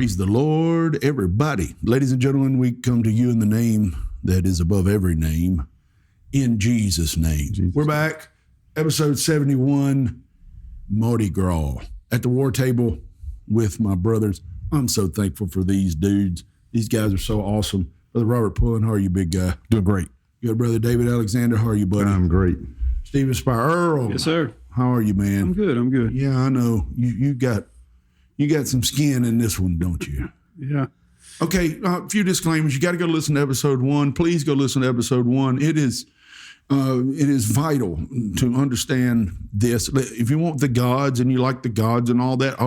Praise the Lord, everybody. Ladies and gentlemen, we come to you in the name that is above every name, in Jesus' name. Jesus. We're back, episode 71, Mardi Gras, at the war table with my brothers. I'm so thankful for these dudes. These guys are so awesome. Brother Robert Pullen, how are you, big guy? Doing great. Good. Brother David Alexander, how are you, buddy? I'm great. Stephen Spire Earl. Yes, sir. How are you, man? I'm good. Yeah, I know. You got some skin in this one, don't you? Yeah. Okay, a few disclaimers. You got to go listen to episode 1. Please go listen to episode 1. It is vital to understand this. If you want the gods and you like the gods and all that,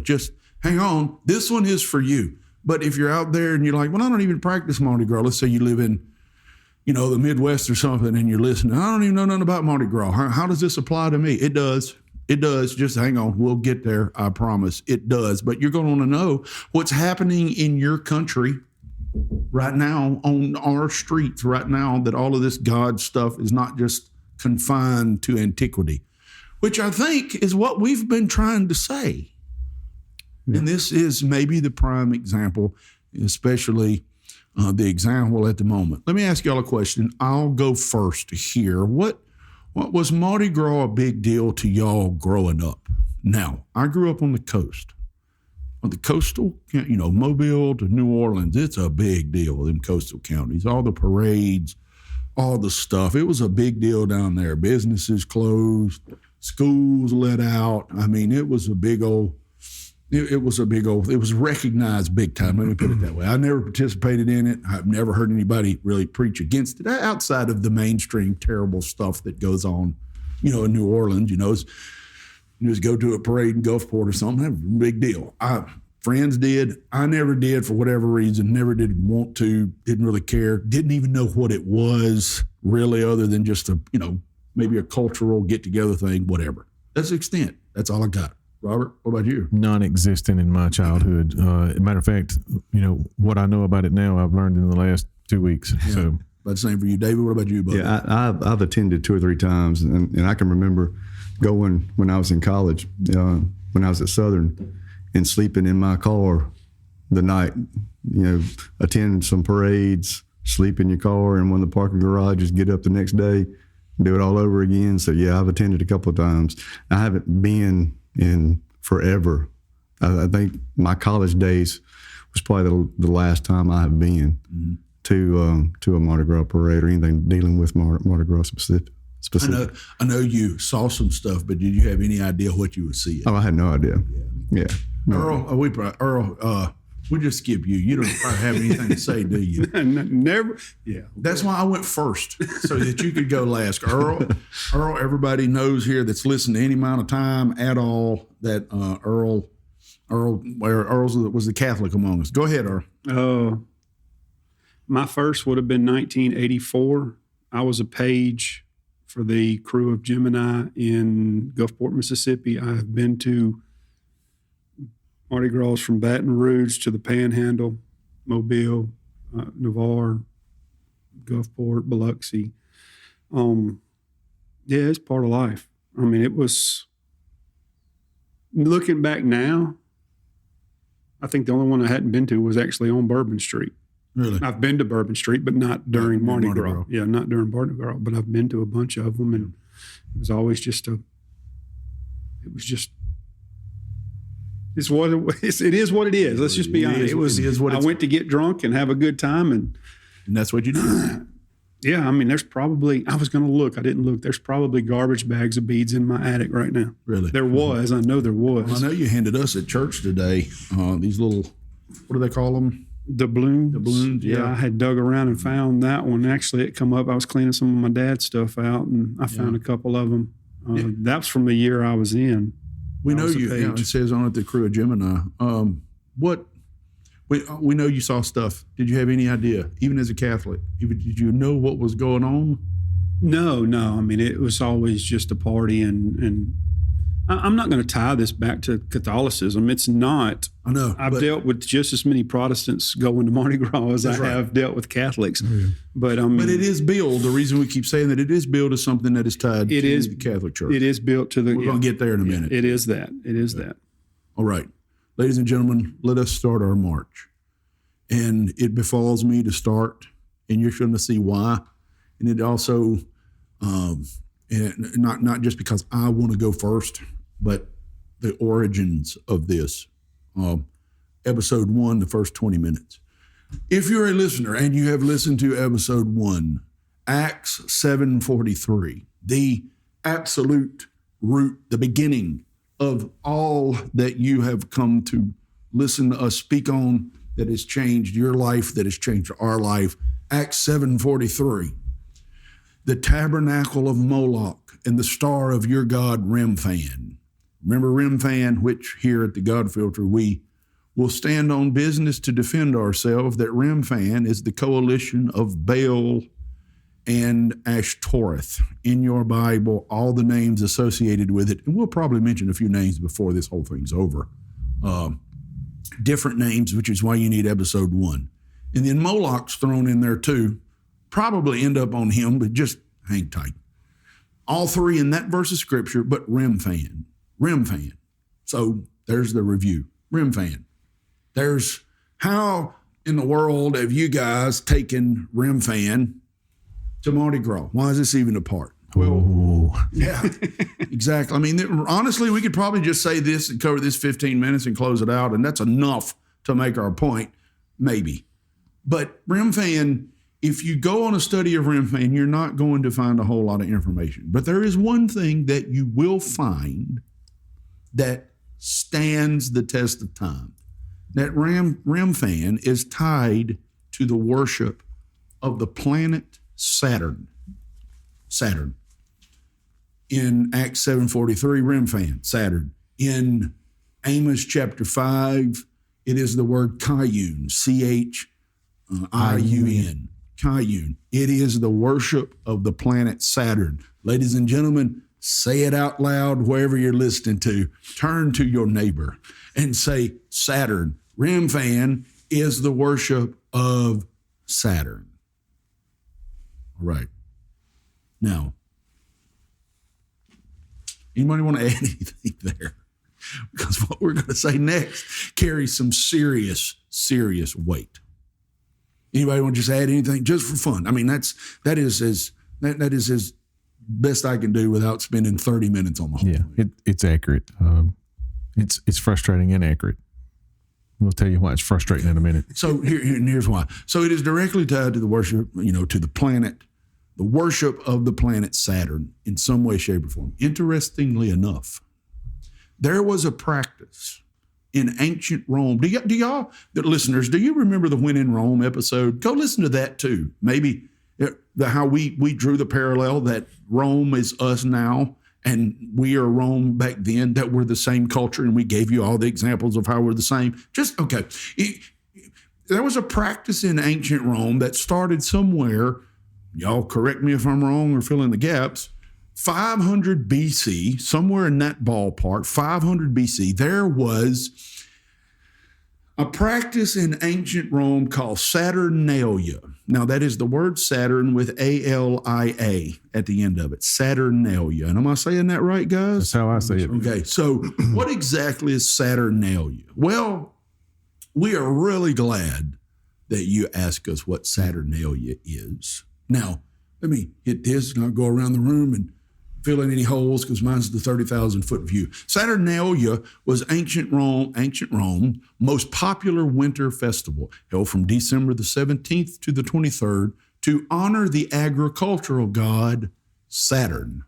just hang on. This one is for you. But if you're out there and you're like, well, I don't even practice Mardi Gras. Let's say you live in, the Midwest or something, and you're listening. I don't even know nothing about Mardi Gras. How does this apply to me? It does. It does. Just hang on. We'll get there. I promise. It does. But you're going to want to know what's happening in your country right now, on our streets right now, that all of this God stuff is not just confined to antiquity, which I think is what we've been trying to say. Yeah. And this is maybe the prime example, especially the example at the moment. Let me ask y'all a question. I'll go first here. What was Mardi Gras a big deal to y'all growing up? Now, I grew up on the coast. On the coastal, Mobile to New Orleans, it's a big deal, them coastal counties. All the parades, all the stuff. It was a big deal down there. Businesses closed, schools let out. I mean, it was a big old, it was recognized big time. Let me put it that way. I never participated in it. I've never heard anybody really preach against it outside of the mainstream terrible stuff that goes on, in New Orleans. You just go to a parade in Gulfport or something. That's a big deal. Friends did. I never did for whatever reason. Never did want to. Didn't really care. Didn't even know what it was really, other than just maybe a cultural get-together thing, whatever. That's the extent. That's all I got. Robert, what about you? Non-existent in my childhood. Matter of fact, what I know about it now, I've learned in the last 2 weeks. Yeah. So that's the same for you, David. What about you, buddy? Yeah, I've attended 2 or 3 times, and I can remember going when I was in college, when I was at Southern, and sleeping in my car the night, attend some parades, sleep in your car in one of the parking garages, get up the next day, do it all over again. So yeah, I've attended a couple of times. I haven't been in forever. I think my college days was probably the last time I have been to a Mardi Gras parade or anything dealing with Mardi Gras specific. I know you saw some stuff, but did you have any idea what you would see? Oh, I had no idea. Yeah. No. Earl, we'll just skip you. You don't probably have anything to say, do you? Never. Yeah. That's why I went first, so that you could go last. Earl, everybody knows here that's listened to any amount of time at all that Earl was the Catholic among us. Go ahead, Earl. My first would have been 1984. I was a page for the crew of Gemini in Gulfport, Mississippi. I have been to Mardi Gras from Baton Rouge to the Panhandle, Mobile, Navarre, Gulfport, Biloxi. It's part of life. I mean, it was, looking back now, I think the only one I hadn't been to was actually on Bourbon Street. Really? I've been to Bourbon Street, but not during Mardi Gras. Yeah, not during Mardi Gras, but I've been to a bunch of them, and it was always just it is what it is. Let's just be honest. I went to get drunk and have a good time, and that's what you did. Yeah, I mean, I was going to look. I didn't look. There's probably garbage bags of beads in my attic right now. Really? There was. I know there was. Well, I know you handed us at church today these little, what do they call them? Doubloons. Doubloons, yeah. I had dug around and found that one. Actually, it come up. I was cleaning some of my dad's stuff out, and I found a couple of them. That was from the year I was in. We know you. It says on it the crew of Gemini. We know you saw stuff. Did you have any idea, even as a Catholic? Did you know what was going on? No. I mean, it was always just a party, and I'm not going to tie this back to Catholicism. It's not. I know. I've dealt with just as many Protestants going to Mardi Gras as I have dealt with Catholics. Mm-hmm. But it is billed. The reason we keep saying that, it is billed as something that is tied to the Catholic Church. It is built to the. We're going to get there in a minute. It is that. It is that. All right. ladies and gentlemen, let us start our march. And it befalls me to start, and you're going to see why. And it also, not just because I want to go first, but the origins of this. Episode 1, the first 20 minutes. If you're a listener and you have listened to episode 1, Acts 7:43, the absolute root, the beginning of all that you have come to listen to us speak on, that has changed your life, that has changed our life. Acts 7:43, the tabernacle of Moloch and the star of your god Remphan. Remember Remphan, which here at the God Filter we will stand on business to defend ourselves, that Remphan is the coalition of Baal and Ashtoreth. In your Bible, all the names associated with it, and we'll probably mention a few names before this whole thing's over. Different names, which is why you need episode 1. And then Moloch's thrown in there too. Probably end up on him, but just hang tight. All three in that verse of scripture, but Remphan. Remphan. So there's the review. Remphan. There's how in the world have you guys taken Remphan to Mardi Gras? Why is this even a part? Well, yeah, exactly. I mean, honestly, we could probably just say this and cover this 15 minutes and close it out, and that's enough to make our point, maybe. But Remphan, if you go on a study of Remphan, you're not going to find a whole lot of information. But there is one thing that you will find that stands the test of time. That Remphan is tied to the worship of the planet Saturn. Saturn. In Acts 7:43, Remphan, Saturn. In Amos chapter 5, it is the word Chayun, Chiun, Chayun. It is the worship of the planet Saturn. Ladies and gentlemen, say it out loud wherever you're listening to. Turn to your neighbor and say, Saturn. Remphan is the worship of Saturn. All right. Now, anybody want to add anything there? Because what we're going to say next carries some serious, serious weight. Anybody want to just add anything just for fun? I mean, that is as best I can do without spending 30 minutes on the whole thing. It's accurate. It's frustrating and accurate. We'll tell you why it's frustrating in a minute. So here's why. So it is directly tied to the worship, to the planet, the worship of the planet Saturn in some way, shape, or form. Interestingly enough, there was a practice in ancient Rome. Do y'all, the listeners, do you remember the When in Rome episode? Go listen to that too. Maybe how we drew the parallel that Rome is us now and we are Rome back then, that we're the same culture, and we gave you all the examples of how we're the same. Okay. There was a practice in ancient Rome that started somewhere, y'all correct me if I'm wrong or fill in the gaps, 500 BC, somewhere in that ballpark, 500 BC, there was a practice in ancient Rome called Saturnalia. Now, that is the word Saturn with A-L-I-A at the end of it, Saturnalia. And am I saying that right, guys? That's how I say it. Okay, so what exactly is Saturnalia? Well, we are really glad that you ask us what Saturnalia is. Now, let me hit this and I'll go around the room and fill in any holes because mine's the 30,000-foot view. Saturnalia was ancient Rome, most popular winter festival held from December the 17th to the 23rd to honor the agricultural god Saturn,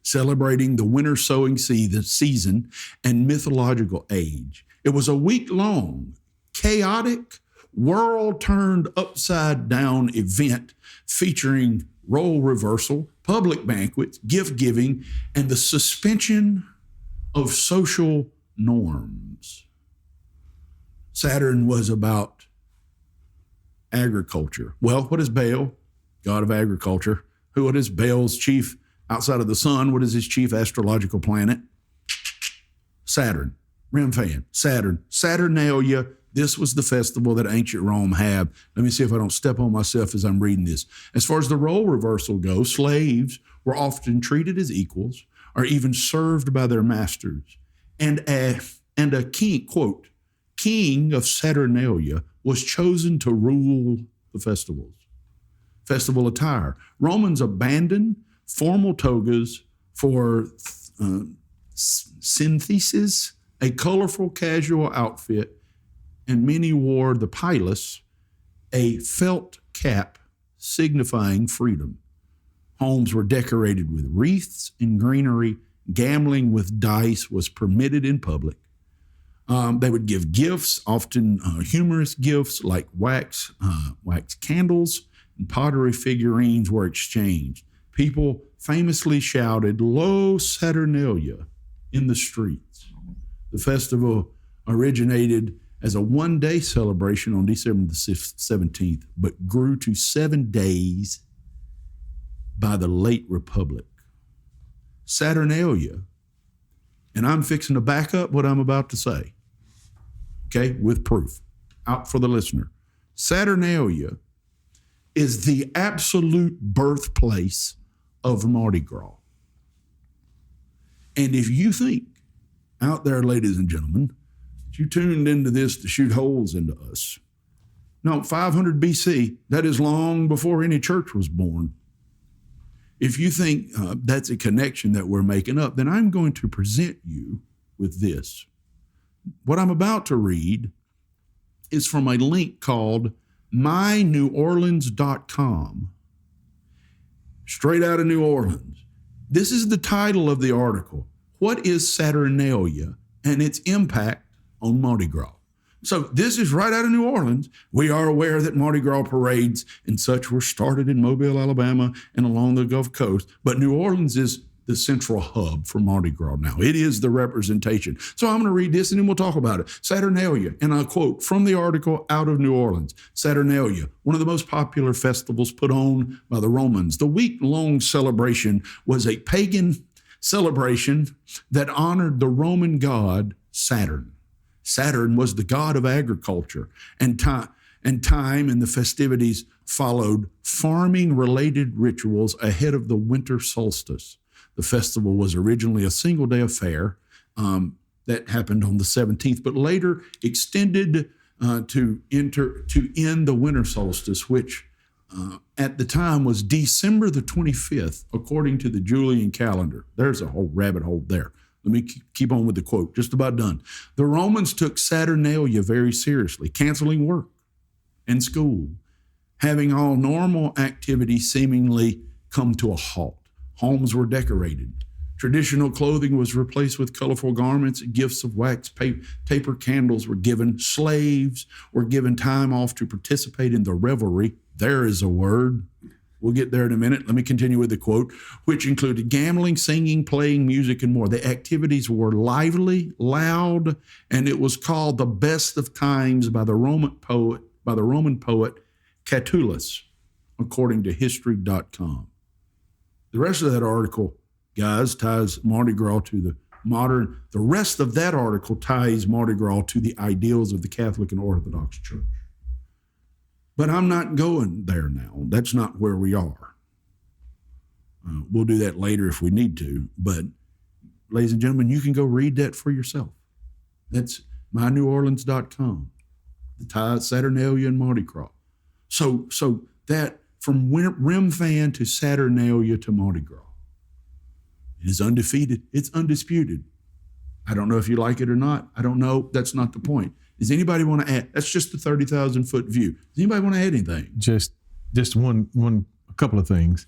celebrating the winter sowing season and mythological age. It was a week-long, chaotic, world-turned-upside-down event featuring role reversal, public banquets, gift giving, and the suspension of social norms. Saturn was about agriculture. Well, what is Baal? God of agriculture. What is Baal's chief outside of the sun? What is his chief astrological planet? Saturn. Remphan. Saturn. Saturnalia. This was the festival that ancient Rome had. Let me see if I don't step on myself as I'm reading this. As far as the role reversal goes, slaves were often treated as equals or even served by their masters. And and a king, quote, king of Saturnalia was chosen to rule the festivals. Festival attire. Romans abandoned formal togas for synthesis, a colorful casual outfit, and many wore the pilus, a felt cap signifying freedom. Homes were decorated with wreaths and greenery. Gambling with dice was permitted in public. They would give gifts, often humorous gifts like wax candles, and pottery figurines were exchanged. People famously shouted, "Lo Saturnalia," in the streets. The festival originated as a one-day celebration on December the 17th, but grew to 7 days by the late Republic. Saturnalia, and I'm fixing to back up what I'm about to say, okay, with proof, out for the listener. Saturnalia is the absolute birthplace of Mardi Gras. And if you think out there, ladies and gentlemen, that you tuned into this to shoot holes into us, no, 500 BC, that is long before any church was born. If you think that's a connection that we're making up, then I'm going to present you with this. What I'm about to read is from a link called myneworleans.com. Straight out of New Orleans. This is the title of the article. What is Saturnalia and its impact on Mardi Gras? So this is right out of New Orleans. We are aware that Mardi Gras parades and such were started in Mobile, Alabama, and along the Gulf Coast. But New Orleans is the central hub for Mardi Gras now. It is the representation. So I'm going to read this and then we'll talk about it. Saturnalia, and I quote from the article out of New Orleans. Saturnalia, one of the most popular festivals put on by the Romans. The week-long celebration was a pagan celebration that honored the Roman god Saturn. Saturn was the god of agriculture, and time and the festivities followed farming-related rituals ahead of the winter solstice. The festival was originally a single-day affair that happened on the 17th, but later extended to end the winter solstice, which at the time was December the 25th, according to the Julian calendar. There's a whole rabbit hole there. Let me keep on with the quote, just about done. The Romans took Saturnalia very seriously, canceling work and school, having all normal activity seemingly come to a halt. Homes were decorated. Traditional clothing was replaced with colorful garments. Gifts of wax taper candles were given. Slaves were given time off to participate in the revelry. There is a word. We'll get there in a minute. Let me continue with the quote, which included gambling, singing, playing music, and more. The activities were lively, loud, and it was called the best of times by the Roman poet Catullus, according to history.com. The rest of that article, guys, ties Mardi Gras to the rest of that article ties Mardi Gras to the ideals of the Catholic and Orthodox Church. But I'm not going there now. That's not where we are. We'll do that later if we need to. But, ladies and gentlemen, you can go read that for yourself. That's myneworleans.com. The ties Saturnalia and Mardi Gras. So that from Rim-Fan to Saturnalia to Mardi Gras, it is undefeated. It's undisputed. I don't know if you like it or not. I don't know. That's not the point. Does anybody want to add? That's just the 30,000-foot view. Does anybody want to add anything? Just a couple of things.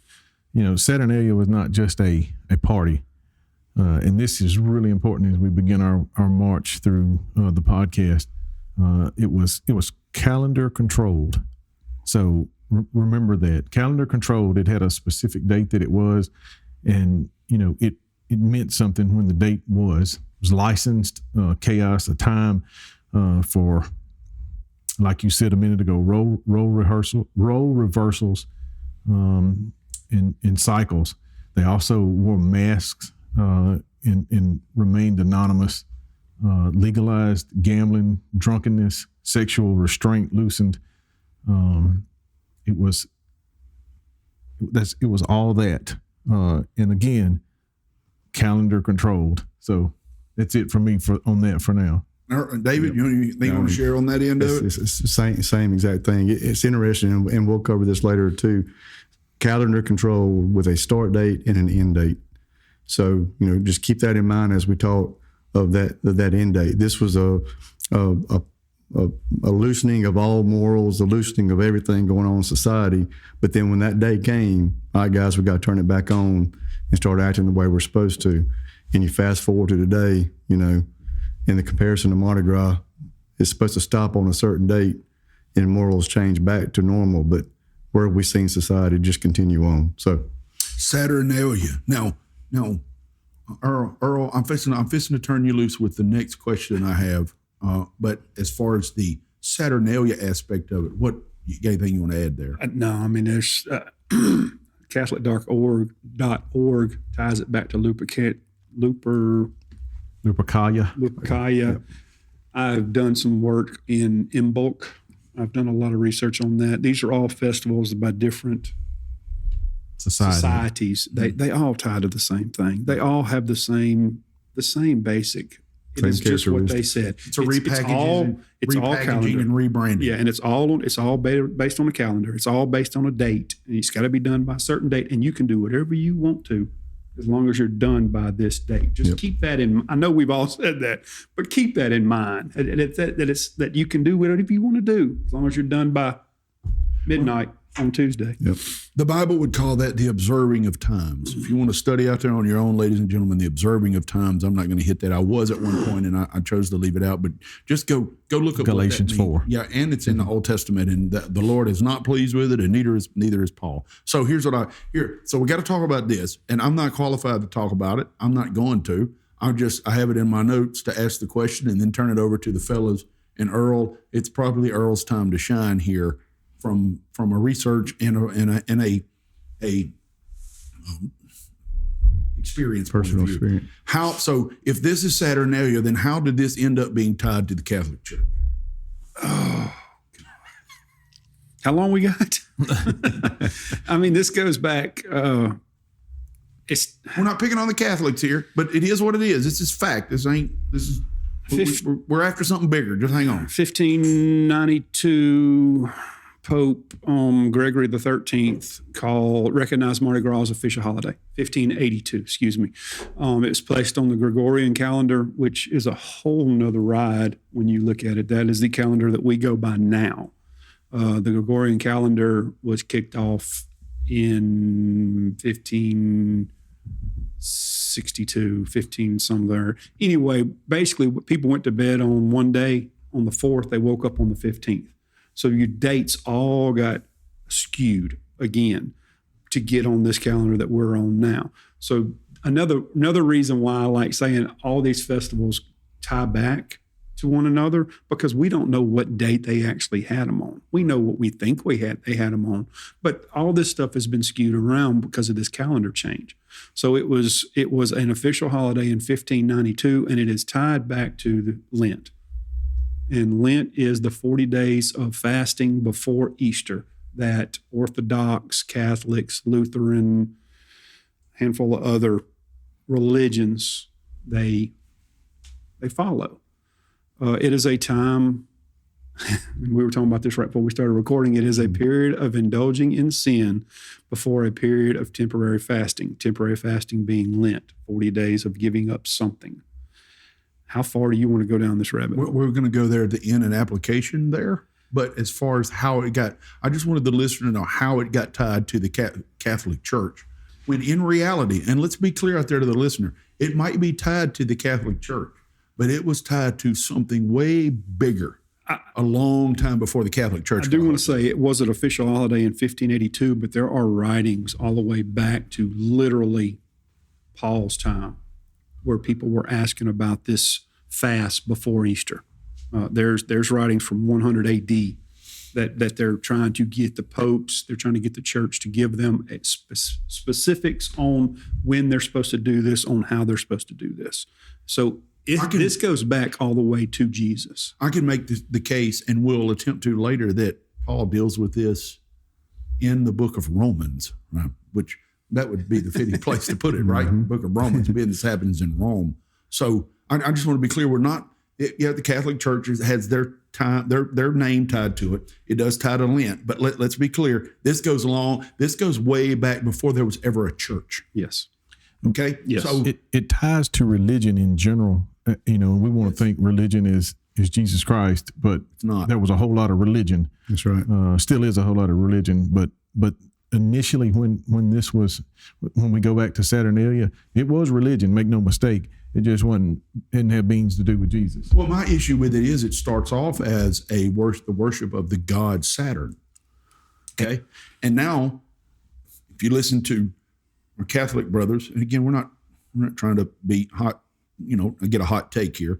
You know, Saturnalia was not just a party. And this is really important as we begin our march through the podcast. It was calendar controlled. So remember that. Calendar controlled. It had a specific date that it was. And, you know, it meant something when the date was. It was licensed, chaos, a time for, like you said a minute ago, role reversals in cycles. They also wore masks and remained anonymous. Legalized gambling, drunkenness, sexual restraint loosened. It was all that. And again, calendar controlled. So that's it for me on that for now. David, you want to share on that end of it? It's the same exact thing. It's interesting, and we'll cover this later too. Calendar control with a start date and an end date. So just keep that in mind as we talk of that end date. This was a loosening of all morals, a loosening of everything going on in society. But then when that day came, all right, guys, we got to turn it back on and start acting the way we're supposed to. And you fast forward to today, in the comparison to Mardi Gras, it's supposed to stop on a certain date and morals change back to normal. But where have we seen society just continue on? So Saturnalia. Now, Earl, I'm fixing to turn you loose with the next question I have. But as far as the Saturnalia aspect of it, what anything you want to add there? No, I mean, there's Catholic.org ties it back to Lupercalia. I've done some work in Imbolc. I've done a lot of research on that. These are all festivals by different societies. They all tie to the same thing. They all have the same basic. It is just what they said. It's repackaging and rebranding. Yeah, and it's all based on a calendar. It's all based on a date, and it's got to be done by a certain date. And you can do whatever you want to, as long as you're done by this date. Just keep that in. I know we've all said that, but keep that in mind. That you can do whatever you want to do, as long as you're done by midnight on Tuesday. Yep. The Bible would call that the observing of times. If you want to study out there on your own, ladies and gentlemen, the observing of times, I'm not going to hit that. I was at one point, and I chose to leave it out, but just go look at Galatians 4. Yeah, and it's in the Old Testament, and the Lord is not pleased with it, and neither is Paul. So here's what so we got to talk about this, and I'm not qualified to talk about it. I'm not going to. I have it in my notes to ask the question and then turn it over to the fellas. And Earl, it's probably Earl's time to shine here from a research and a experience, personal experience. So if this is Saturnalia, then how did this end up being tied to the Catholic Church? Oh, how long we got? I mean, this goes back. We're not picking on the Catholics here, but it is what it is. This is fact. We're after something bigger. Just hang on. 1592. Pope Gregory XIII recognized Mardi Gras as official holiday. 1582, excuse me. It was placed on the Gregorian calendar, which is a whole nother ride when you look at it. That is the calendar that we go by now. The Gregorian calendar was kicked off in 1562, 15 somewhere. Anyway, basically, people went to bed on one day. On the 4th, they woke up on the 15th. So your dates all got skewed again to get on this calendar that we're on now. So another reason why I like saying all these festivals tie back to one another, because we don't know what date they actually had them on. We know what we think they had them on, but all this stuff has been skewed around because of this calendar change. So it was an official holiday in 1592, and it is tied back to the Lent. And Lent is the 40 days of fasting before Easter that Orthodox, Catholics, Lutheran, handful of other religions, they follow. It is a time, and we were talking about this right before we started recording, it is a period of indulging in sin before a period of temporary fasting being Lent, 40 days of giving up something. How far do you want to go down this rabbit hole? We're going to go there at the end and application there. But as far as how it got, I just wanted the listener to know how it got tied to the Catholic Church. When in reality, and let's be clear out there to the listener, it might be tied to the Catholic Church, but it was tied to something way bigger a long time before the Catholic Church. I do want to say it was an official holiday in 1582, but there are writings all the way back to literally Paul's time, where people were asking about this fast before Easter. There's writings from 100 AD that they're trying to get the popes, they're trying to get the church to give them specifics on when they're supposed to do this, on how they're supposed to do this. So this goes back all the way to Jesus. I can make the case, and we'll attempt to later, that Paul deals with this in the book of Romans, right? Which that would be the fitting place to put it, right? Book of Romans, being this happens in Rome. So I just want to be clear. We're not. The Catholic Church has their time, their name tied to it. It does tie to Lent, but let's be clear. This goes way back before there was ever a church. Yes. Okay. Yes. So It ties to religion in general. We want to think religion is Jesus Christ, but it's not. There was a whole lot of religion. That's right. Still is a whole lot of religion, but initially when we go back to Saturnalia, it was religion. Make no mistake. It just didn't have beans to do with Jesus. Well, my issue with it is it starts off as the worship of the god Saturn. Okay. And now, if you listen to our Catholic brothers, and again, we're not trying to be hot, get a hot take here.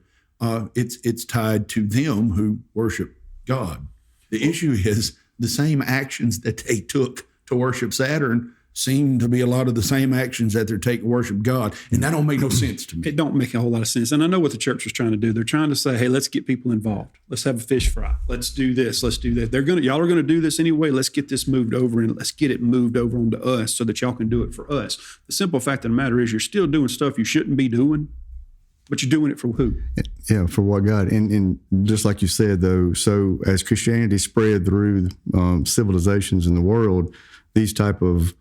It's tied to them who worship God. The issue is the same actions that they took to worship Saturn seem to be a lot of the same actions that they're taking to worship God. And that don't make no sense to me. It don't make a whole lot of sense. And I know what the church was trying to do. They're trying to say, hey, let's get people involved. Let's have a fish fry. Let's do this. Let's do that. Y'all are going to do this anyway. Let's get this moved over and let's get it moved over onto us so that y'all can do it for us. The simple fact of the matter is you're still doing stuff you shouldn't be doing, but you're doing it for who? Yeah, for what God. And just like you said, though, so as Christianity spread through civilizations in the world, these type of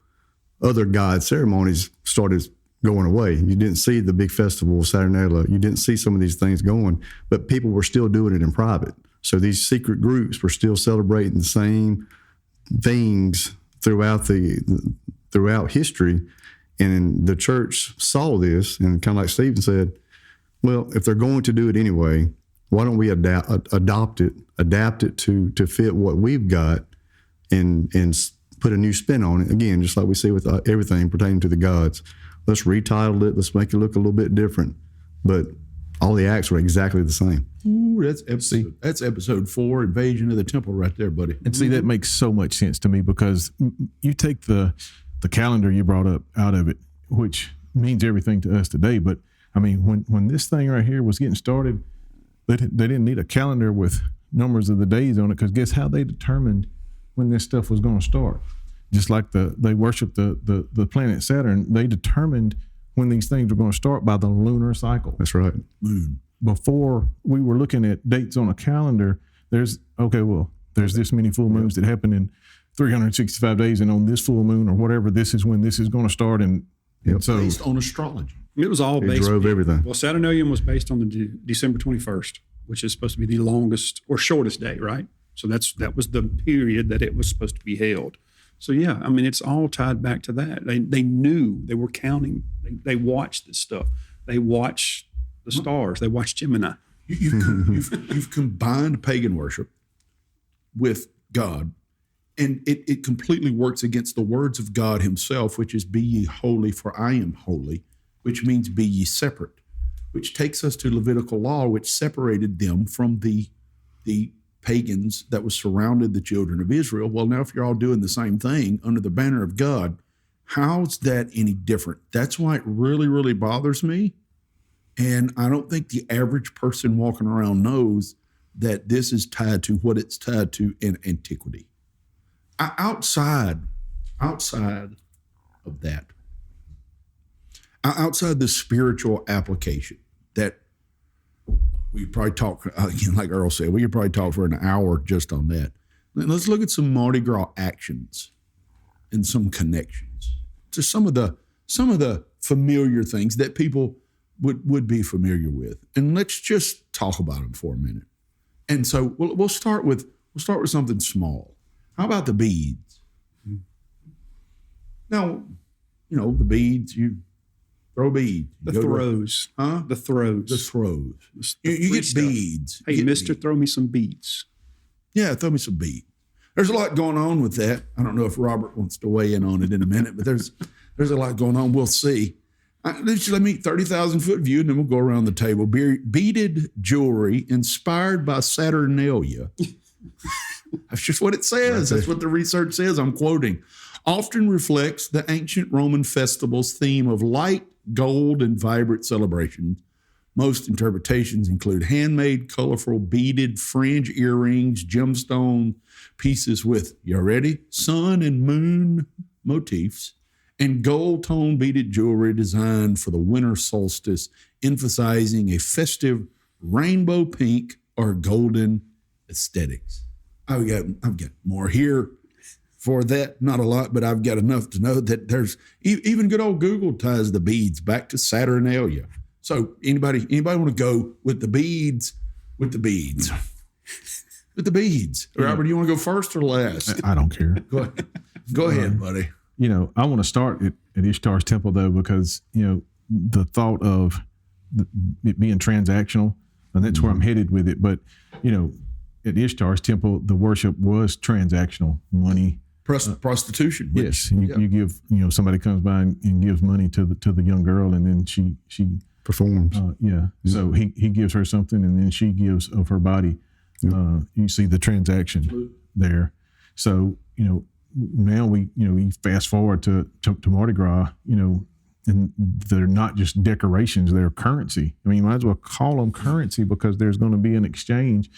other god ceremonies started going away. You didn't see the big festival of Saturnalia. You didn't see some of these things going, but people were still doing it in private. So these secret groups were still celebrating the same things throughout history. And the church saw this, and kind of like Stephen said, well, if they're going to do it anyway, why don't we adapt it to fit what we've got and put a new spin on it. Again, just like we see with everything pertaining to the gods. Let's retitle it. Let's make it look a little bit different. But all the acts were exactly the same. Ooh, that's episode 4, Invasion of the Temple right there, buddy. And see, that makes so much sense to me because you take the calendar you brought up out of it, which means everything to us today. But I mean, when this thing right here was getting started, they didn't need a calendar with numbers of the days on it, because guess how they determined when this stuff was going to start? Just like they worship the planet Saturn, they determined when these things were going to start by the lunar cycle. That's right. Moon. Before we were looking at dates on a calendar, there's this many full moons that happen in 365 days, and on this full moon or whatever, this is when this is going to start. And so based on astrology. It was all based. It drove everything. Well, Saturnalian was based on the December 21st, which is supposed to be the longest or shortest day, right? So that was the period that it was supposed to be held. So yeah, I mean, it's all tied back to that. They knew, they were counting. They watched this stuff. They watched the stars. They watched Gemini. You've combined pagan worship with God, and it completely works against the words of God himself, which is, be ye holy, for I am holy, which means be ye separate, which takes us to Levitical law, which separated them from the pagans that was surrounded the children of Israel. Well, now if you're all doing the same thing under the banner of God, how's that any different? That's why it really, really bothers me. And I don't think the average person walking around knows that this is tied to what it's tied to in antiquity. Outside of that, outside the spiritual application that we probably talk, again, like Earl said, we could probably talk for an hour just on that. Let's look at some Mardi Gras actions and some connections to some of the familiar things that people would be familiar with, and let's just talk about them for a minute. And so we'll start with something small. How about the beads? Now, the beads, you throw beads. The throws. The throws. The throws. You get stuff. beads. Hey, mister, throw me some beads. Yeah, throw me some beads. There's a lot going on with that. I don't know if Robert wants to weigh in on it in a minute, but there's a lot going on. We'll see. Let me 30,000-foot view, and then we'll go around the table. Beaded jewelry inspired by Saturnalia. That's just what it says. That's what the research says. I'm quoting. Often reflects the ancient Roman festival's theme of light, gold, and vibrant celebrations. Most interpretations include handmade, colorful, beaded fringe earrings, gemstone pieces with, you ready? Sun and moon motifs, and gold tone beaded jewelry designed for the winter solstice, emphasizing a festive rainbow pink or golden aesthetics. I've got more here for that. Not a lot, but I've got enough to know that there's even good old Google ties the beads back to Saturnalia. So anybody want to go with the beads? With the beads. With the beads. Robert, do you want to go first or last? I don't care. Go ahead, buddy. I want to start at Ishtar's temple, though, because, the thought of it being transactional, and that's where I'm headed with it. But, at Ishtar's temple, the worship was transactional, money. Prostitution. Yes. You give, somebody comes by and gives money to the young girl, and then she Performs. So he gives her something, and then she gives of her body. You see the transaction there. So, now we fast forward to Mardi Gras, and they're not just decorations, they're currency. I mean, you might as well call them currency because there's going to be an exchange.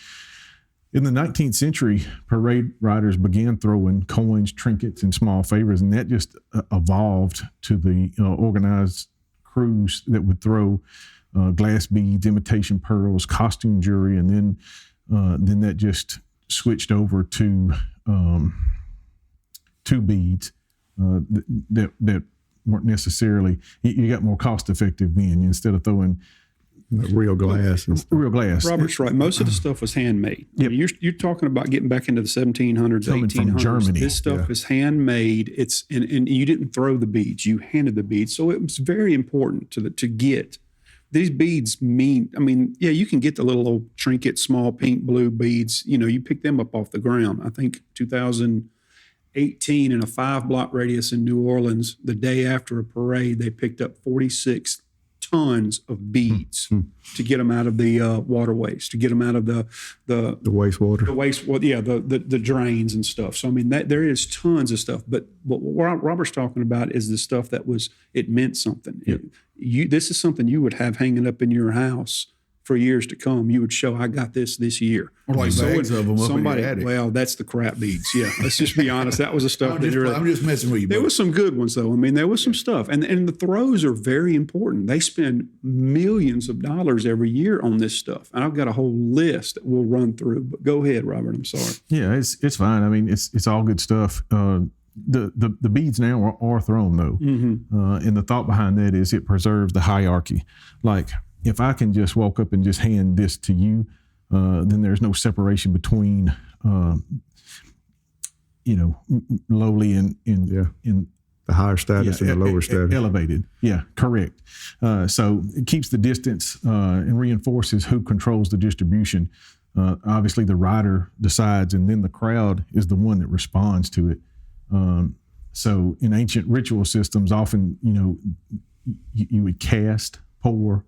In the 19th century, parade riders began throwing coins, trinkets, and small favors, and that just evolved to the organized crews that would throw glass beads, imitation pearls, costume jewelry, and then that just switched over to beads that weren't necessarily. You got more cost effective then instead of throwing real glass. Real glass. Robert's right. Most of the stuff was handmade. Yep. You're talking about getting back into the 1700s, Coming 1800s. from Germany. This stuff is handmade. It's and you didn't throw the beads. You handed the beads. So it was very important to get. These beads you can get the little old trinket, small pink, blue beads. You pick them up off the ground. I think 2018 in a 5-block radius in New Orleans, the day after a parade, they picked up 46 tons of beads to get them out of the waterways, to get them out of the wastewater, the drains and stuff. So there is tons of stuff. But what Robert's talking about is the stuff that it meant something. Yep. This is something you would have hanging up in your house for years to come. You would show, I got this year. Or like bags of them up in your attic. Well, that's the crap beads. Yeah, let's just be honest. That was the stuff. I'm just messing with you. There was some good ones, though. There was some stuff. And the throws are very important. They spend millions of dollars every year on this stuff. And I've got a whole list that we'll run through. But go ahead, Robert. I'm sorry. Yeah, it's fine. It's all good stuff. The beads now are thrown, though. Mm-hmm. And the thought behind that is it preserves the hierarchy. Like, if I can just walk up and just hand this to you, then there's no separation between, lowly and in the higher status and the lower status. Elevated. Yeah, correct. So it keeps the distance and reinforces who controls the distribution. Obviously, the rider decides, and then the crowd is the one that responds to it. So in ancient ritual systems, often, you would cast, pour,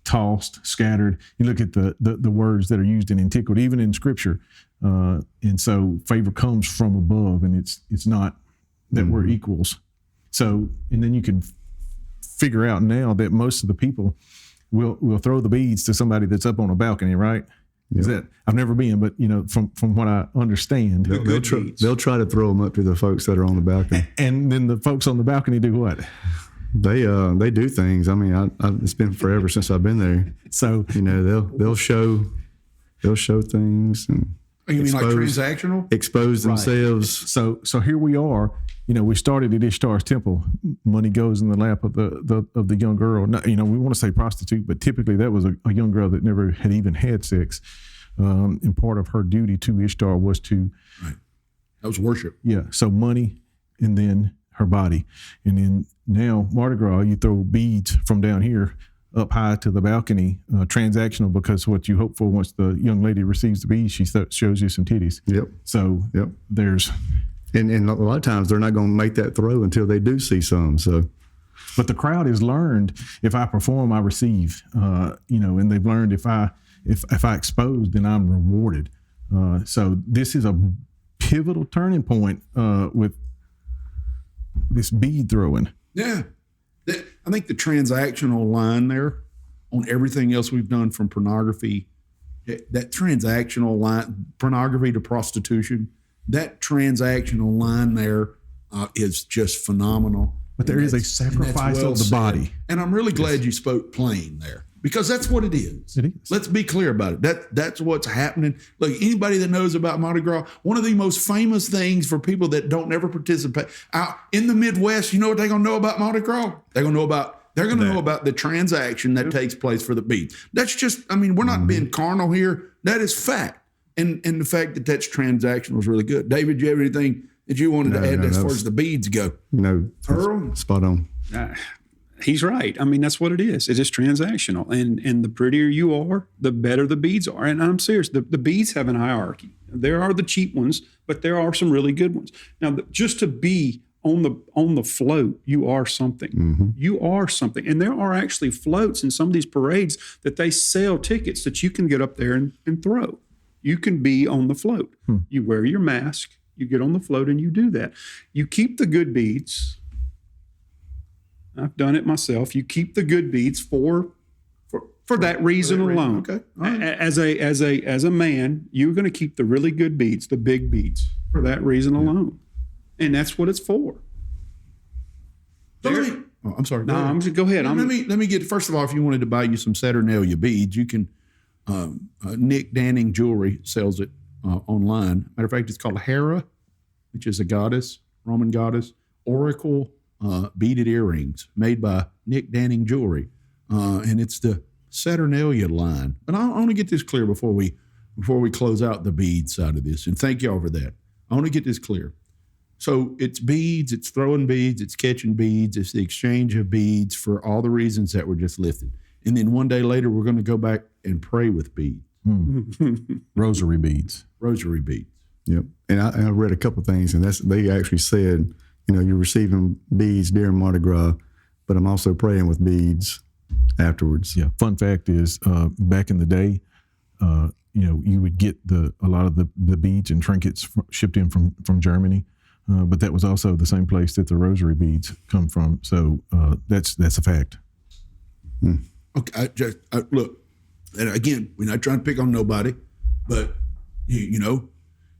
tossed, scattered. You look at the words that are used in antiquity, even in scripture. And so favor comes from above, and it's not that we're equals. So, and then you can figure out now that most of the people will throw the beads to somebody that's up on a balcony, right? Yep. Is that, I've never been, but from what I understand, they'll try to throw them up to the folks that are on the balcony. And then the folks on the balcony do what? They do things. It's been forever since I've been there. So they'll show things and you mean like transactional? Expose themselves. So here we are. We started at Ishtar's temple. Money goes in the lap of the young girl. Now, we want to say prostitute, but typically that was a young girl that never had even had sex. And part of her duty to Ishtar was to. Right. That was worship. Yeah. So money, and then her body, and then now Mardi Gras, you throw beads from down here up high to the balcony, transactional, because what you hope for once the young lady receives the beads, she shows you some titties. Yep. So there's. And a lot of times they're not going to make that throw until they do see some. So, but the crowd has learned if I perform, I receive. And they've learned if I expose, then I'm rewarded. So this is a pivotal turning point with this bead throwing. Yeah, I think the transactional line there on everything else we've done from pornography, that transactional line, pornography to prostitution. That transactional line there is just phenomenal. But there is a And that's sacrifice well of the said. body. And I'm really glad you spoke plain there, because that's what it is. It is. Let's be clear about it. That's what's happening. Look, anybody that knows about Mardi Gras, one of the most famous things for people that don't ever participate out in the Midwest, you know what they're going to know about Mardi Gras? They're going to know about the transaction that takes place for the beads. That's just, I mean, we're not being carnal here. That is fact. And the fact that that's transaction was really good. David, you have anything that you wanted to add as far as the beads go? No, Earl? spot on. He's right. I mean, that's what it is. It is transactional. And the prettier you are, the better the beads are. And I'm serious. The beads have an hierarchy. There are the cheap ones, but there are some really good ones. Now, just to be on the float, you are something. Mm-hmm. You are something. And there are actually floats in some of these parades that they sell tickets that you can get up there and throw. You can be on the float. You wear your mask, you get on the float, and you do that. You keep the good beads. I've done it myself. You keep the good beads for that reason alone. Okay. All right. As a man, you're going to keep the really good beads, the big beads, for that reason alone, and that's what it's for. So I'm sorry. No, I'm just go ahead. Let me get, first of all, if you wanted to buy you some Saturnalia beads, you can. Nick Danning Jewelry sells it online. Matter of fact, it's called Hera, which is a goddess, Roman goddess. Oracle beaded earrings made by Nick Danning Jewelry, and it's the Saturnalia line. But I want to get this clear before we close out the bead side of this. And thank y'all for that. I want to get this clear. So it's beads, it's throwing beads, it's catching beads, it's the exchange of beads for all the reasons that were just listed. And then one day later, we're going to go back and pray with beads. Rosary beads. Rosary beads. Yep. And I read a couple of things, and they actually said, you're receiving beads during Mardi Gras, but I'm also praying with beads afterwards. Yeah. Fun fact is, back in the day, you would get a lot of the beads and trinkets shipped in from Germany, but that was also the same place that the rosary beads come from. So that's a fact. Okay, look, and again, we're not trying to pick on nobody, but you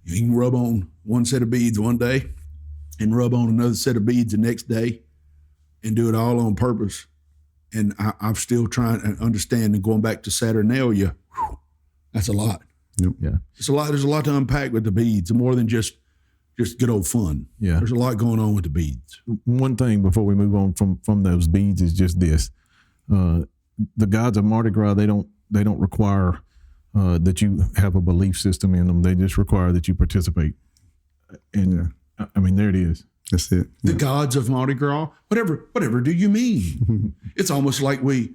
can rub on one set of beads one day and rub on another set of beads the next day and do it all on purpose. And I'm still trying to understand, and going back to Saturnalia, that's a lot. Yep. Yeah. It's a lot. There's a lot to unpack with the beads, more than just good old fun. Yeah. There's a lot going on with the beads. One thing before we move on from those beads is just this. The gods of Mardi Gras, they don't require that you have a belief system in them. They just require that you participate. And I mean, there it is. That's it. The gods of Mardi Gras, whatever do you mean? It's almost like and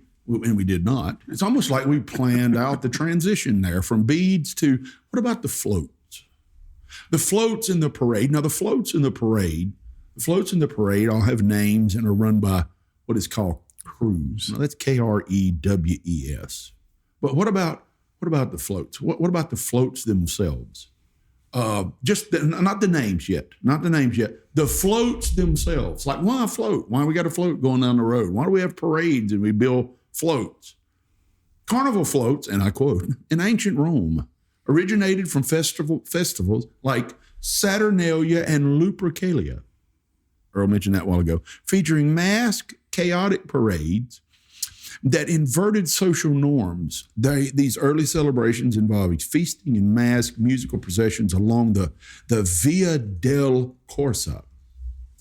we did not. It's almost like we planned out the transition there from beads to, what about the floats? The floats in the parade. Now, the floats in the parade all have names and are run by what is called crews. Now, that's Krews. But what about the floats? What about the floats themselves? Not the names yet. The floats themselves. Like, why float? Why we got a float going down the road? Why do we have parades and we build floats? Carnival floats, and I quote, in ancient Rome, originated from festivals like Saturnalia and Lupercalia. Earl mentioned that a while ago, featuring masked, chaotic parades that inverted social norms. These early celebrations involving feasting and masked musical processions along the Via del Corso.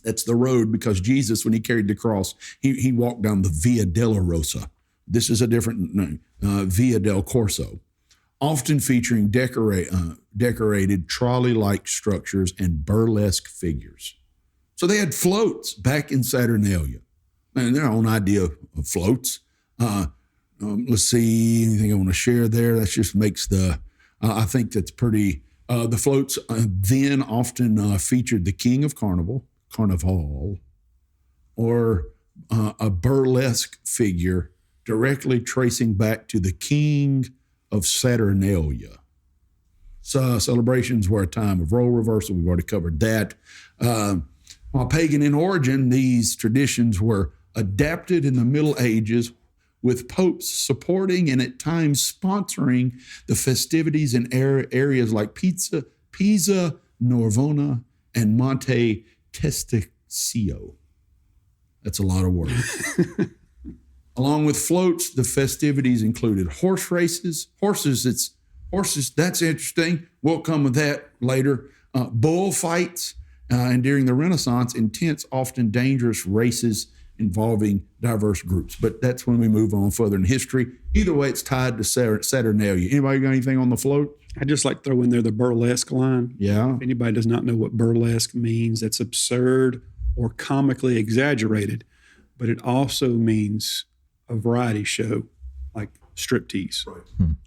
That's the road, because Jesus, when he carried the cross, he walked down the Via della Rosa. This is a different name, Via del Corso, often featuring decorated trolley-like structures and burlesque figures. So they had floats back in Saturnalia, and their own idea of floats. Let's see, anything I want to share there? That just makes I think that's pretty, the floats then often featured the king of carnival, or a burlesque figure directly tracing back to the king of Saturnalia. So celebrations were a time of role reversal. We've already covered that. While pagan in origin, these traditions were adapted in the Middle Ages, with popes supporting and at times sponsoring the festivities in areas like Pisa, Navona, and Monte Testaccio. That's a lot of work. Along with floats, the festivities included horse races. Horses, that's interesting. We'll come with that later. Bullfights, and during the Renaissance, intense, often dangerous races involving diverse groups. But that's when we move on further in history. Either way, it's tied to Saturnalia. Anybody got anything on the float? I just like throw in there the burlesque line. Yeah. If anybody does not know what burlesque means, that's absurd or comically exaggerated, but it also means a variety show like striptease. Right.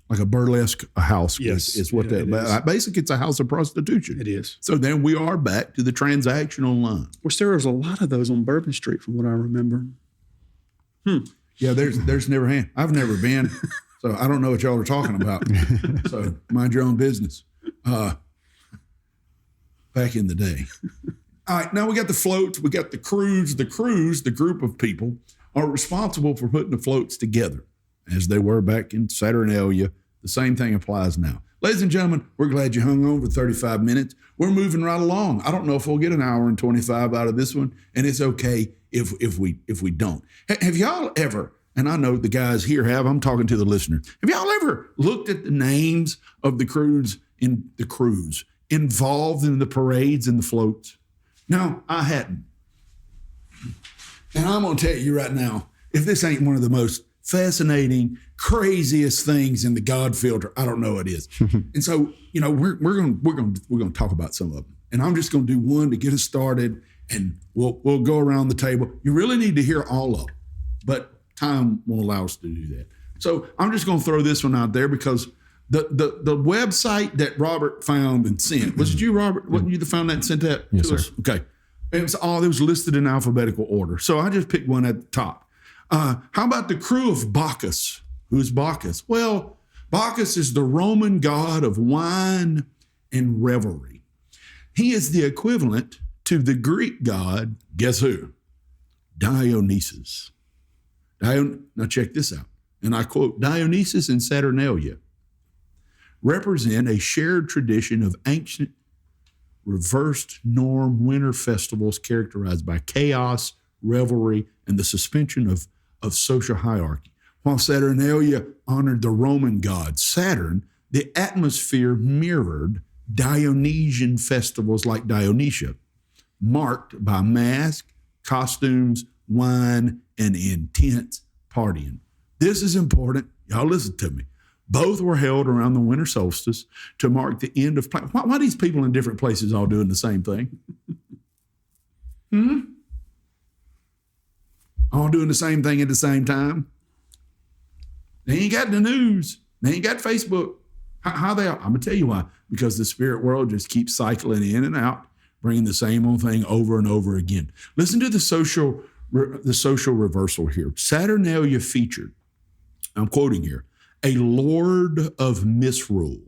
Like a burlesque house is what that is. Basically, it's a house of prostitution. It is. So then we are back to the transactional line. Which there was a lot of those on Bourbon Street from what I remember. Yeah, there's never hand. I've never been, so I don't know what y'all are talking about. So mind your own business. Back in the day. All right, now we got the floats, we got the crews. The crews, the group of people, are responsible for putting the floats together, as they were back in Saturnalia. The same thing applies now. Ladies and gentlemen, we're glad you hung on for 35 minutes. We're moving right along. I don't know if we'll get an hour and 25 out of this one, and it's okay if we don't. Have y'all ever, and I know the guys here have, I'm talking to the listeners, have y'all ever looked at the names of the crews involved in the parades and the floats? No, I hadn't. And I'm going to tell you right now, if this ain't one of the most fascinating, craziest things in the God filter, I don't know what it is. And so, we're going to talk about some of them. And I'm just going to do one to get us started, and we'll go around the table. You really need to hear all of them, but time won't allow us to do that. So I'm just going to throw this one out there because the website that Robert found and sent, was it you, Robert? Wasn't you that found that and sent that to us? Okay. It was listed in alphabetical order. So I just picked one at the top. How about the crew of Bacchus? Who's Bacchus? Well, Bacchus is the Roman god of wine and revelry. He is the equivalent to the Greek god, guess who? Dionysus. Now check this out. And I quote, Dionysus and Saturnalia represent a shared tradition of ancient reversed norm winter festivals characterized by chaos, revelry, and the suspension of social hierarchy. While Saturnalia honored the Roman god Saturn, the atmosphere mirrored Dionysian festivals like Dionysia, marked by masks, costumes, wine, and intense partying. This is important. Y'all listen to me. Both were held around the winter solstice to mark the end of planting. Why these people in different places all doing the same thing? All doing the same thing at the same time? They ain't got the news. They ain't got Facebook. How they? I'm going to tell you why. Because the spirit world just keeps cycling in and out, bringing the same old thing over and over again. Listen to the social reversal here. Saturnalia featured, I'm quoting here, a lord of misrule,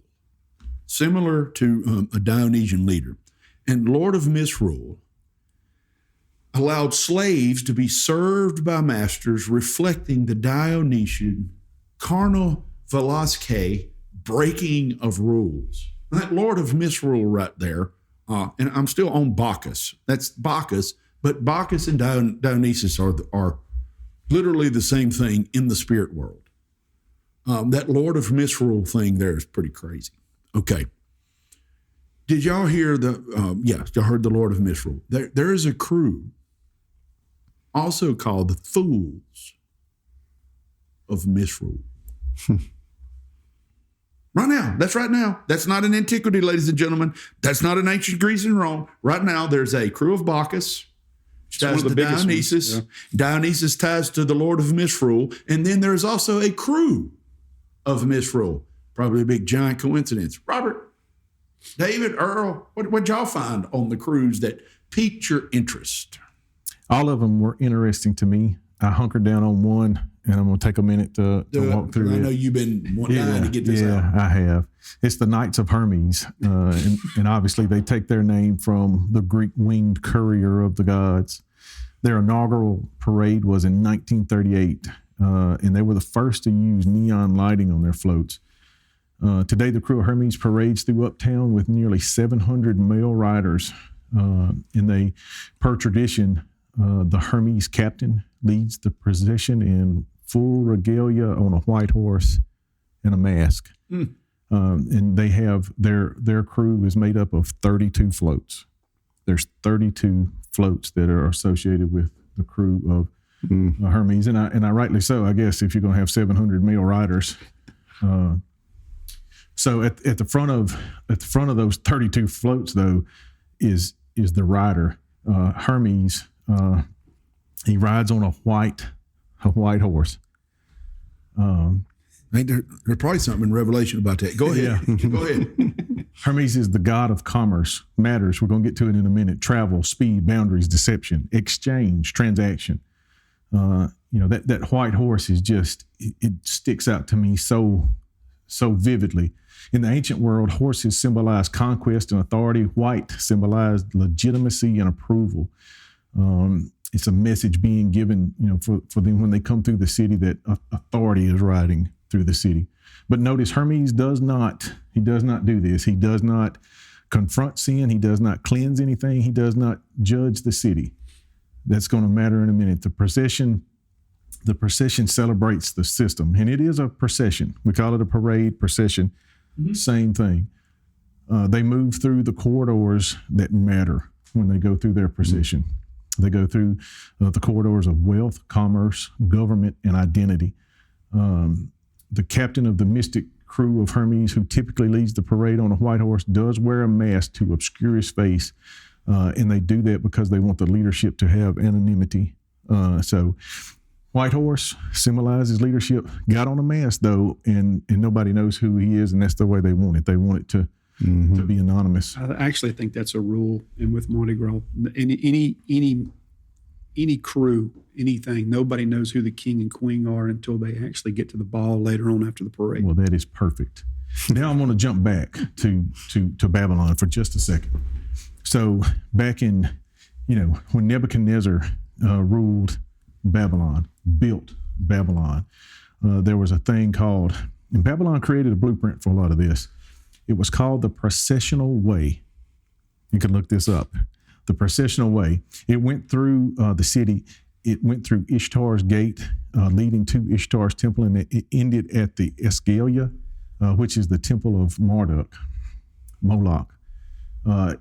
similar to a Dionysian leader. And lord of misrule allowed slaves to be served by masters, reflecting the Dionysian carnal velocite breaking of rules. That lord of misrule right there, and I'm still on Bacchus. That's Bacchus, but Bacchus and Dionysus are literally the same thing in the spirit world. That Lord of Misrule thing there is pretty crazy. Okay. Did y'all hear y'all heard the Lord of Misrule. There is a crew also called the Fools of Misrule. Right now. That's right now. That's not an antiquity, ladies and gentlemen. That's not an ancient Greece and Rome. Right now, there's a crew of Bacchus. Ties to Dionysus. Yeah. Dionysus ties to the Lord of Misrule. And then there's also a crew of misrule. Probably a big giant coincidence. Robert, David, Earl, what'd y'all find on the crews that piqued your interest? All of them were interesting to me. I hunkered down on one, and I'm going to take a minute to walk through it. I know you've been dying to get this out. Yeah, I have. It's the Knights of Hermes, and obviously they take their name from the Greek winged courier of the gods. Their inaugural parade was in 1938. And they were the first to use neon lighting on their floats. Today, the crew of Hermes parades through Uptown with nearly 700 male riders. And they, per tradition, the Hermes captain leads the procession in full regalia on a white horse and a mask. And they have their crew is made up of 32 floats. There's 32 floats that are associated with the crew of Hermes, and I rightly so, I guess, if you're going to have 700 male riders. So at the front of those 32 floats, though, is the rider, Hermes. He rides on a white horse. There's probably something in Revelation about that. Go ahead. Yeah. Go ahead. Hermes is the god of commerce, matters. We're going to get to it in a minute. Travel, speed, boundaries, deception, exchange, transaction. That white horse is just, it sticks out to me so vividly. In the ancient world, horses symbolized conquest and authority. White symbolized legitimacy and approval. It's a message being given, for them when they come through the city, that authority is riding through the city. But notice Hermes does not do this. He does not confront sin. He does not cleanse anything. He does not judge the city. That's going to matter in a minute. The procession celebrates the system, and it is a procession. We call it a parade, procession, same thing. They move through the corridors that matter when they go through their procession. They go through the corridors of wealth, commerce, government, and identity. The captain of the mystic crew of Hermes, who typically leads the parade on a white horse, does wear a mask to obscure his face. And they do that because they want the leadership to have anonymity. So white horse symbolizes leadership. Got on a mask, though, and nobody knows who he is, and that's the way they want it. They want it to be anonymous. I actually think that's a rule. And with Mardi Gras, any crew, anything, nobody knows who the king and queen are until they actually get to the ball later on after the parade. Well, that is perfect. Now I'm going to jump back to Babylon for just a second. So back in, when Nebuchadnezzar ruled Babylon, built Babylon, there was a thing called, and Babylon created a blueprint for a lot of this. It was called the processional way. You can look this up. The processional way. It went through the city. It went through Ishtar's gate, leading to Ishtar's temple, and it ended at the Esgalia, which is the temple of Moloch.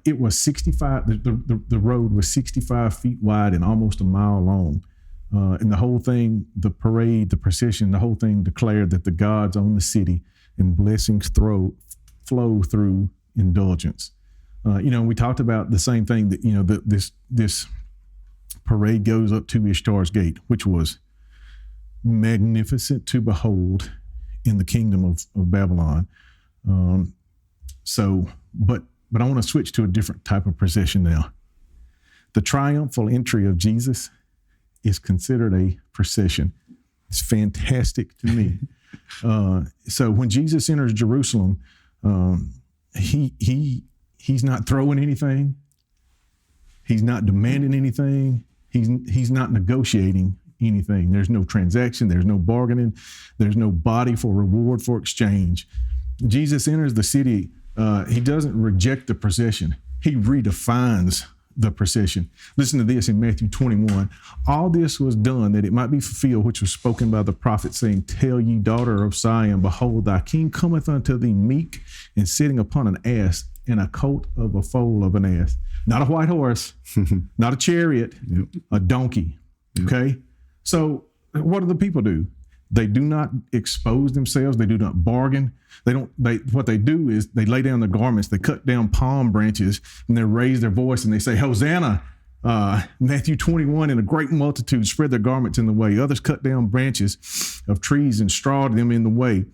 It was 65, the road was 65 feet wide and almost a mile long. And the whole thing, the parade, the procession, the whole thing declared that the gods own the city and blessings flow through indulgence. We talked about the same thing that, this parade goes up to Ishtar's gate, which was magnificent to behold in the kingdom of Babylon. But I want to switch to a different type of procession now. The triumphal entry of Jesus is considered a procession. It's fantastic to me. So when Jesus enters Jerusalem, he's not throwing anything. He's not demanding anything. He's not negotiating anything. There's no transaction. There's no bargaining. There's no body for reward for exchange. Jesus enters the city. He doesn't reject the procession. He redefines the procession. Listen to this in Matthew 21. All this was done that it might be fulfilled, which was spoken by the prophet, saying, Tell ye, daughter of Zion, behold, thy king cometh unto thee meek and sitting upon an ass, and a coat of a foal of an ass. Not a white horse, not a chariot, a donkey. Yep. Okay? So what do the people do? They do not expose themselves. They do not bargain. What they do is they lay down their garments. They cut down palm branches and they raise their voice and they say, Hosanna, Matthew 21, and a great multitude spread their garments in the way. Others cut down branches of trees and strawed them in the way.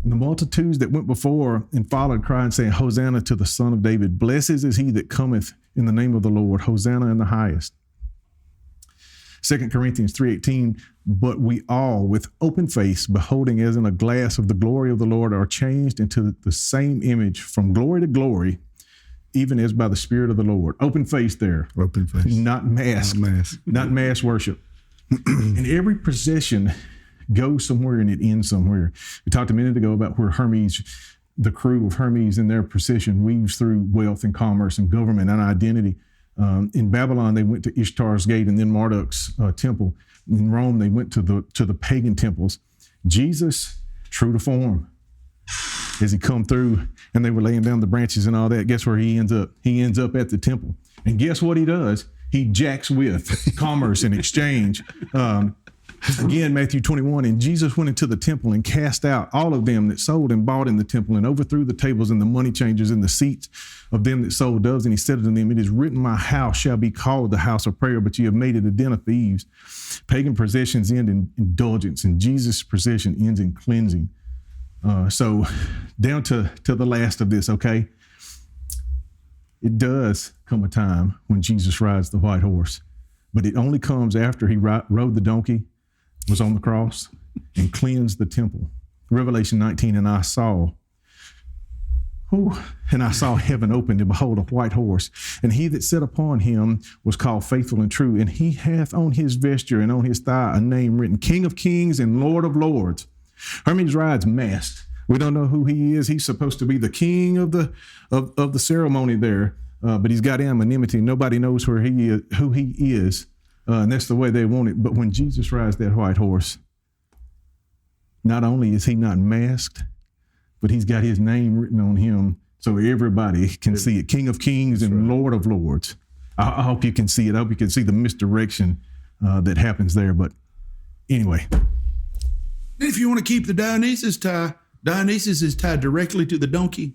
And the multitudes that went before and followed cried, saying, Hosanna to the Son of David. Blessed is he that cometh in the name of the Lord. Hosanna in the highest. 2 Corinthians 3:18, but we all with open face, beholding as in a glass of the glory of the Lord, are changed into the same image from glory to glory, even as by the Spirit of the Lord. Open face there. Open face. Not mask. Not mass worship. And every procession goes somewhere and it ends somewhere. We talked a minute ago about where Hermes, the crew of Hermes in their procession, weaves through wealth and commerce and government and identity. In Babylon, they went to Ishtar's gate and then Marduk's temple. In Rome, they went to the pagan temples. Jesus, true to form, as he come through and they were laying down the branches and all that, guess where he ends up? He ends up at the temple. And guess what he does? He jacks with commerce and exchange. Again, Matthew 21, and Jesus went into the temple and cast out all of them that sold and bought in the temple and overthrew the tables and the money changers and the seats of them that sold doves. And he said unto them, it is written, my house shall be called the house of prayer, but you have made it a den of thieves. Pagan possessions end in indulgence, and Jesus' possession ends in cleansing. So down to the last of this, okay? It does come a time when Jesus rides the white horse, but it only comes after he rode the donkey, was on the cross, and cleansed the temple. Revelation 19, and I saw heaven opened, and behold, a white horse. And he that sat upon him was called Faithful and True. And he hath on his vesture and on his thigh a name written, King of Kings and Lord of Lords. Hermes rides masked. We don't know who he is. He's supposed to be the king of the ceremony there, but he's got anonymity. Nobody knows who he is. And that's the way they want it. But when Jesus rides that white horse, not only is he not masked, but he's got his name written on him so everybody can see it. King of Kings and Lord of Lords. I hope you can see it. I hope you can see the misdirection that happens there. But anyway. If you want to keep the Dionysus tie, Dionysus is tied directly to the donkey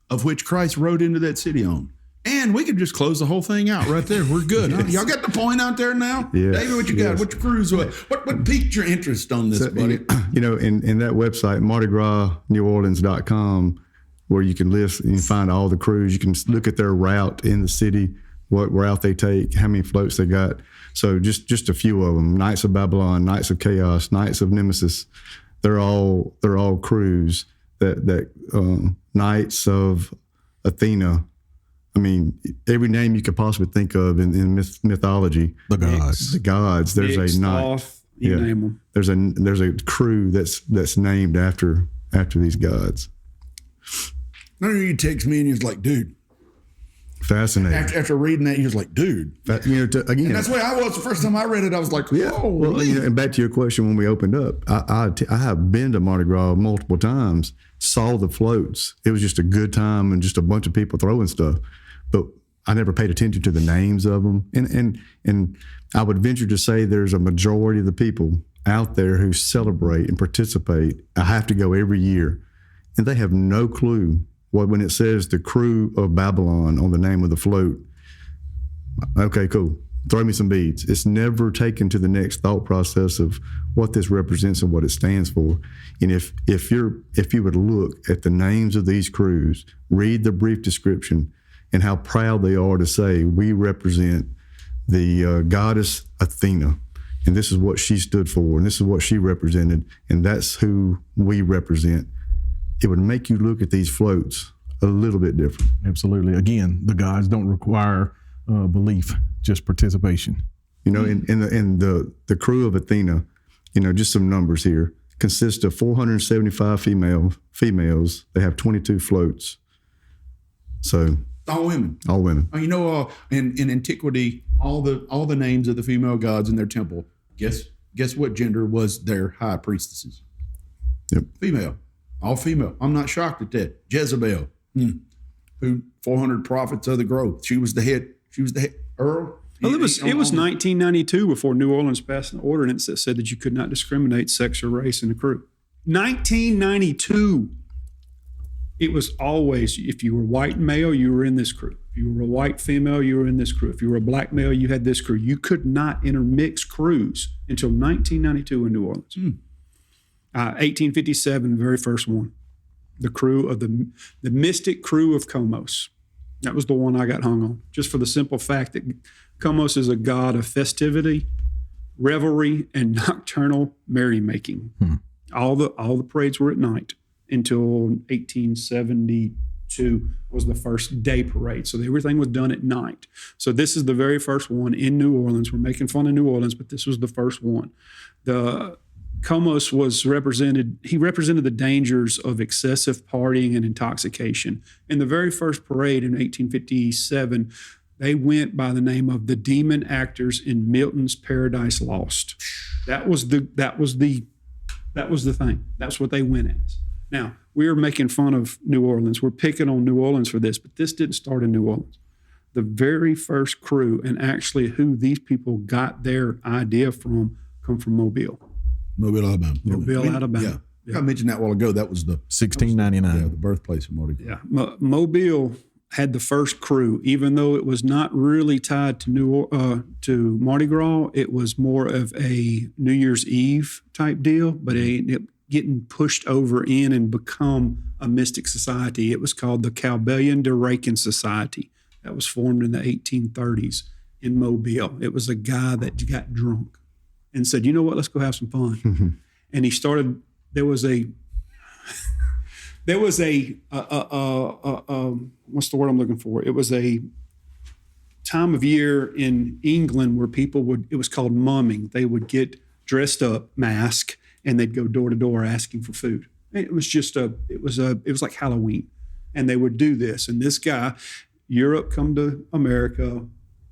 of which Christ rode into that city on. And we could just close the whole thing out right there. We're good. Huh? Y'all got the point out there now? Yes. David, what you got? What's your cruise? What piqued your interest on this, buddy? You know, in that website, MardiGrasNewOrleans.com, where you can list and find all the crews. You can look at their route in the city, what route they take, how many floats they got. So just a few of them: Knights of Babylon, Knights of Chaos, Knights of Nemesis. They're all crews that Knights of Athena. I mean, every name you could possibly think of in mythology. The gods. The gods. There's a knight. You name them. There's a crew that's named after these gods. None of you text me and he was like, dude. Fascinating. After reading that, he was like, dude. Again, and that's the way I was the first time I read it. I was like, yeah. Well, and back to your question when we opened up, I have been to Mardi Gras multiple times, saw the floats. It was just a good time and just a bunch of people throwing stuff. But I never paid attention to the names of them. And I would venture to say there's a majority of the people out there who celebrate and participate. I have to go every year. And they have no clue when it says the crew of Babylon on the name of the float. Okay, cool. Throw me some beads. It's never taken to the next thought process of what this represents and what it stands for. And if you would look at the names of these crews, read the brief description, and how proud they are to say, we represent the goddess Athena, and this is what she stood for, and this is what she represented, and that's who we represent. It would make you look at these floats a little bit different. Absolutely. Again, the gods don't require belief, just participation. You know, in the crew of Athena, you know, just some numbers here, consists of 475 females. They have 22 floats. So all women. All women. You know, in antiquity, all the names of the female gods in their temple. Guess what gender was their high priestesses? Yep. Female. All female. I'm not shocked at that. Jezebel, who 400 prophets of the growth. She was the head. Earl. Well, it was 1992 before New Orleans passed an ordinance that said that you could not discriminate sex or race in a crew. 1992. It was always, if you were white male, you were in this crew. If you were a white female, you were in this crew. If you were a black male, you had this crew. You could not intermix crews until 1992 in New Orleans. 1857, the very first one. The crew of the mystic crew of Comos. That was the one I got hung on, just for the simple fact that Comos is a god of festivity, revelry, and nocturnal merrymaking. All the parades were at night until 1872 was the first day parade. So everything was done at night. So this is the very first one in New Orleans. We're making fun of New Orleans, but this was the first one. The Comos represented the dangers of excessive partying and intoxication. In the very first parade in 1857, They went by the name of the demon actors in Milton's Paradise Lost. That was the thing. That's what they went as. Now, we're making fun of New Orleans. We're picking on New Orleans for this, but this didn't start in New Orleans. The very first crew, and actually who these people got their idea from, come from Mobile. Mobile, Alabama. Alabama. Yeah. I mentioned that a while ago. That was the 1699. the birthplace of Mardi Gras. Yeah, Mobile had the first crew, even though it was not really tied to to Mardi Gras. It was more of a New Year's Eve type deal, but it getting pushed over in and become a mystic society. It was called the Cowbellion de Rakin Society. That was formed in the 1830s in Mobile. It was a guy that got drunk and said, "You know what? Let's go have some fun." And he started. There was a what's the word I'm looking for? It was a time of year in England where people it was called mumming. They would get dressed up, mask, and they'd go door to door asking for food. It was it was like Halloween. And they would do this. And this guy, Europe come to America.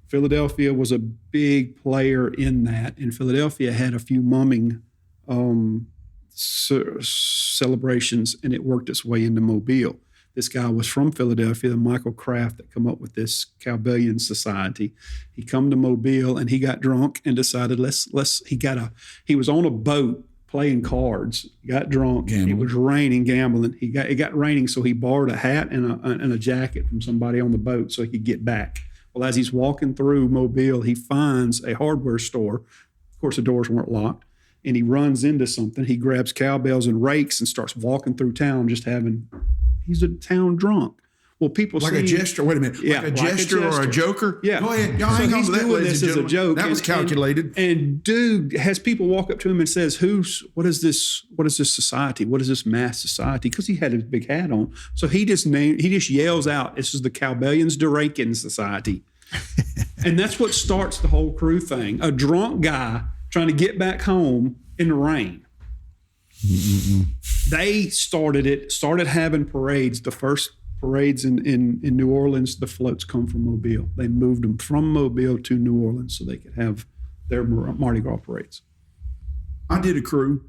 Philadelphia was a big player in that. And Philadelphia had a few mumming celebrations, and it worked its way into Mobile. This guy was from Philadelphia, Michael Kraft, that come up with this Cowbellion Society. He come to Mobile and he got drunk and decided he was on a boat playing cards, got drunk. Gambling. It was raining, gambling. It got raining, so he borrowed a hat and a jacket from somebody on the boat so he could get back. Well, as he's walking through Mobile, he finds a hardware store. Of course, the doors weren't locked. And he runs into something. He grabs cowbells and rakes and starts walking through town he's a town drunk. Well, people like a gesture. Wait a minute. Yeah, like a gesture or a joker? Yeah. Go ahead. Y'all So hang on he's to that, doing ladies this and as a gentlemen. joke. That was calculated. And dude has people walk up to him and says, what is this society? What is this mass society? Because he had his big hat on. So he just yells out, "This is the Cowbellions de Rakin Society." And that's what starts the whole crew thing. A drunk guy trying to get back home in the rain. They started having parades. The first parades in New Orleans, the floats come from Mobile. They moved them from Mobile to New Orleans so they could have their Mardi Gras parades. I did a crew.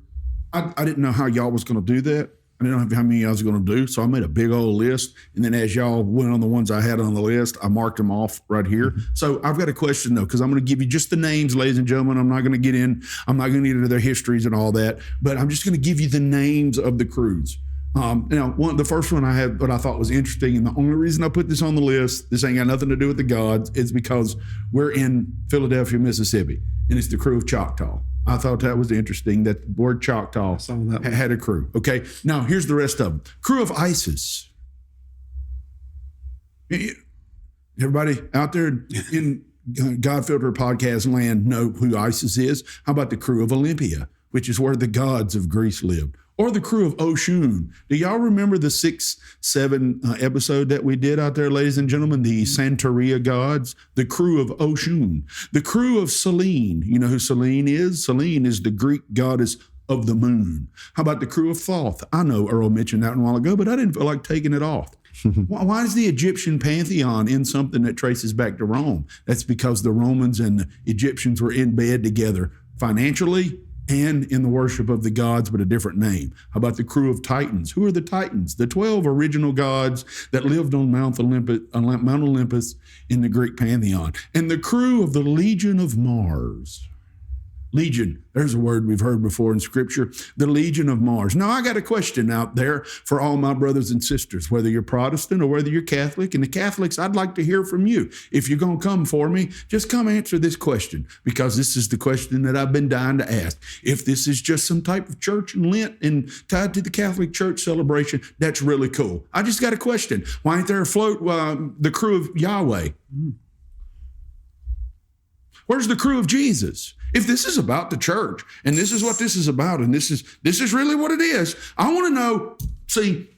I didn't know how y'all was going to do that. I didn't know how many y'all was going to do. So I made a big old list. And then as y'all went on the ones I had on the list, I marked them off right here. So I've got a question though, because I'm going to give you just the names, ladies and gentlemen. I'm not going to get into their histories and all that, but I'm just going to give you the names of the crews. The first one I had, what I thought was interesting, and the only reason I put this on the list, this ain't got nothing to do with the gods, is because we're in Philadelphia, Mississippi, and it's the crew of Choctaw. I thought that was interesting that the word Choctaw had a crew. Okay, now here's the rest of them. Crew of Isis. Everybody out there in God Filter podcast land know who Isis is. How about the crew of Olympia, which is where the gods of Greece lived? Or the crew of Oshun. Do y'all remember the 6-7 episode that we did out there, ladies and gentlemen? The Santeria gods, the crew of Oshun. The crew of Selene. You know who Selene is? Selene is the Greek goddess of the moon. How about the crew of Thoth? I know Earl mentioned that a while ago, but I didn't feel like taking it off. Why is the Egyptian pantheon in something that traces back to Rome? That's because the Romans and the Egyptians were in bed together financially and in the worship of the gods, but a different name. How about the crew of Titans? Who are the Titans? The 12 original gods that lived on Mount Olympus in the Greek pantheon. And the crew of the Legion of Mars. Legion, there's a word we've heard before in Scripture, the Legion of Mars. Now, I got a question out there for all my brothers and sisters, whether you're Protestant or whether you're Catholic. And the Catholics, I'd like to hear from you. If you're going to come for me, just come answer this question, because this is the question that I've been dying to ask. If this is just some type of church and Lent and tied to the Catholic Church celebration, that's really cool. I just got a question. Why ain't there a float, the crew of Yahweh? Where's the crew of Jesus? If this is about the church and this is what this is about, and this is really what it is, I want to know, see,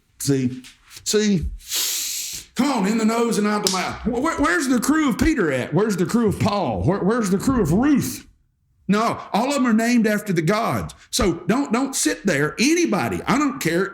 come on, in the nose and out the mouth. Where's the crew of Peter at? Where's the crew of Paul? Where's the crew of Ruth? No, all of them are named after the gods. So don't sit there, anybody, I don't care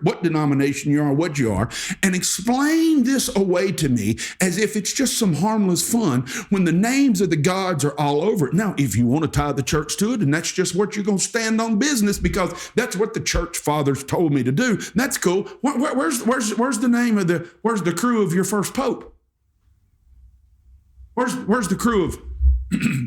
what denomination you are or what you are, and explain this away to me as if it's just some harmless fun when the names of the gods are all over it. Now, if you want to tie the church to it, and that's just what you're going to stand on business because that's what the church fathers told me to do, that's cool. Where's the name of where's the crew of your first pope? Where's the crew of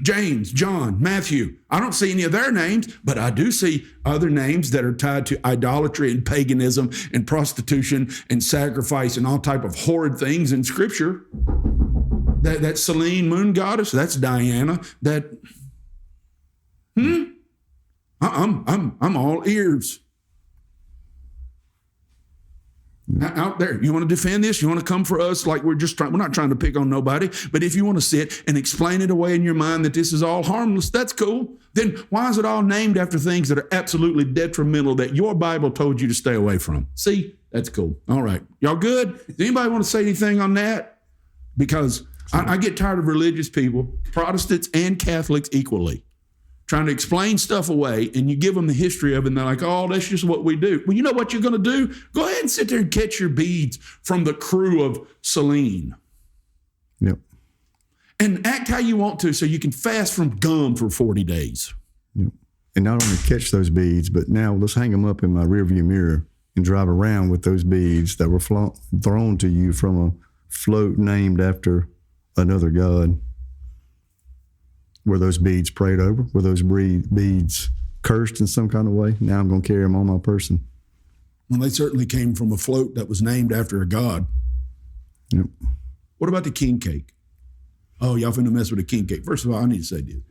James, John, Matthew? I don't see any of their names, but I do see other names that are tied to idolatry and paganism and prostitution and sacrifice and all type of horrid things in Scripture. That Selene, moon goddess, that's Diana. I'm all ears. Out there, you want to defend this? You want to come for us like we're not trying to pick on nobody, but if you want to sit and explain it away in your mind that this is all harmless, that's cool. Then why is it all named after things that are absolutely detrimental that your Bible told you to stay away from? See, that's cool. All right. Y'all good? Does anybody want to say anything on that? Because I get tired of religious people, Protestants and Catholics equally, trying to explain stuff away, and you give them the history of it, and they're like, oh, that's just what we do. Well, you know what you're going to do? Go ahead and sit there and catch your beads from the crew of Selene. Yep. And act how you want to so you can fast from gum for 40 days. Yep. And not only catch those beads, but now let's hang them up in my rearview mirror and drive around with those beads that were thrown to you from a float named after another god. Were those beads prayed over? Were those beads cursed in some kind of way? Now I'm going to carry them on my person. Well, they certainly came from a float that was named after a god. Yep. What about the king cake? Oh, y'all finna mess with the king cake. First of all, I need to say this.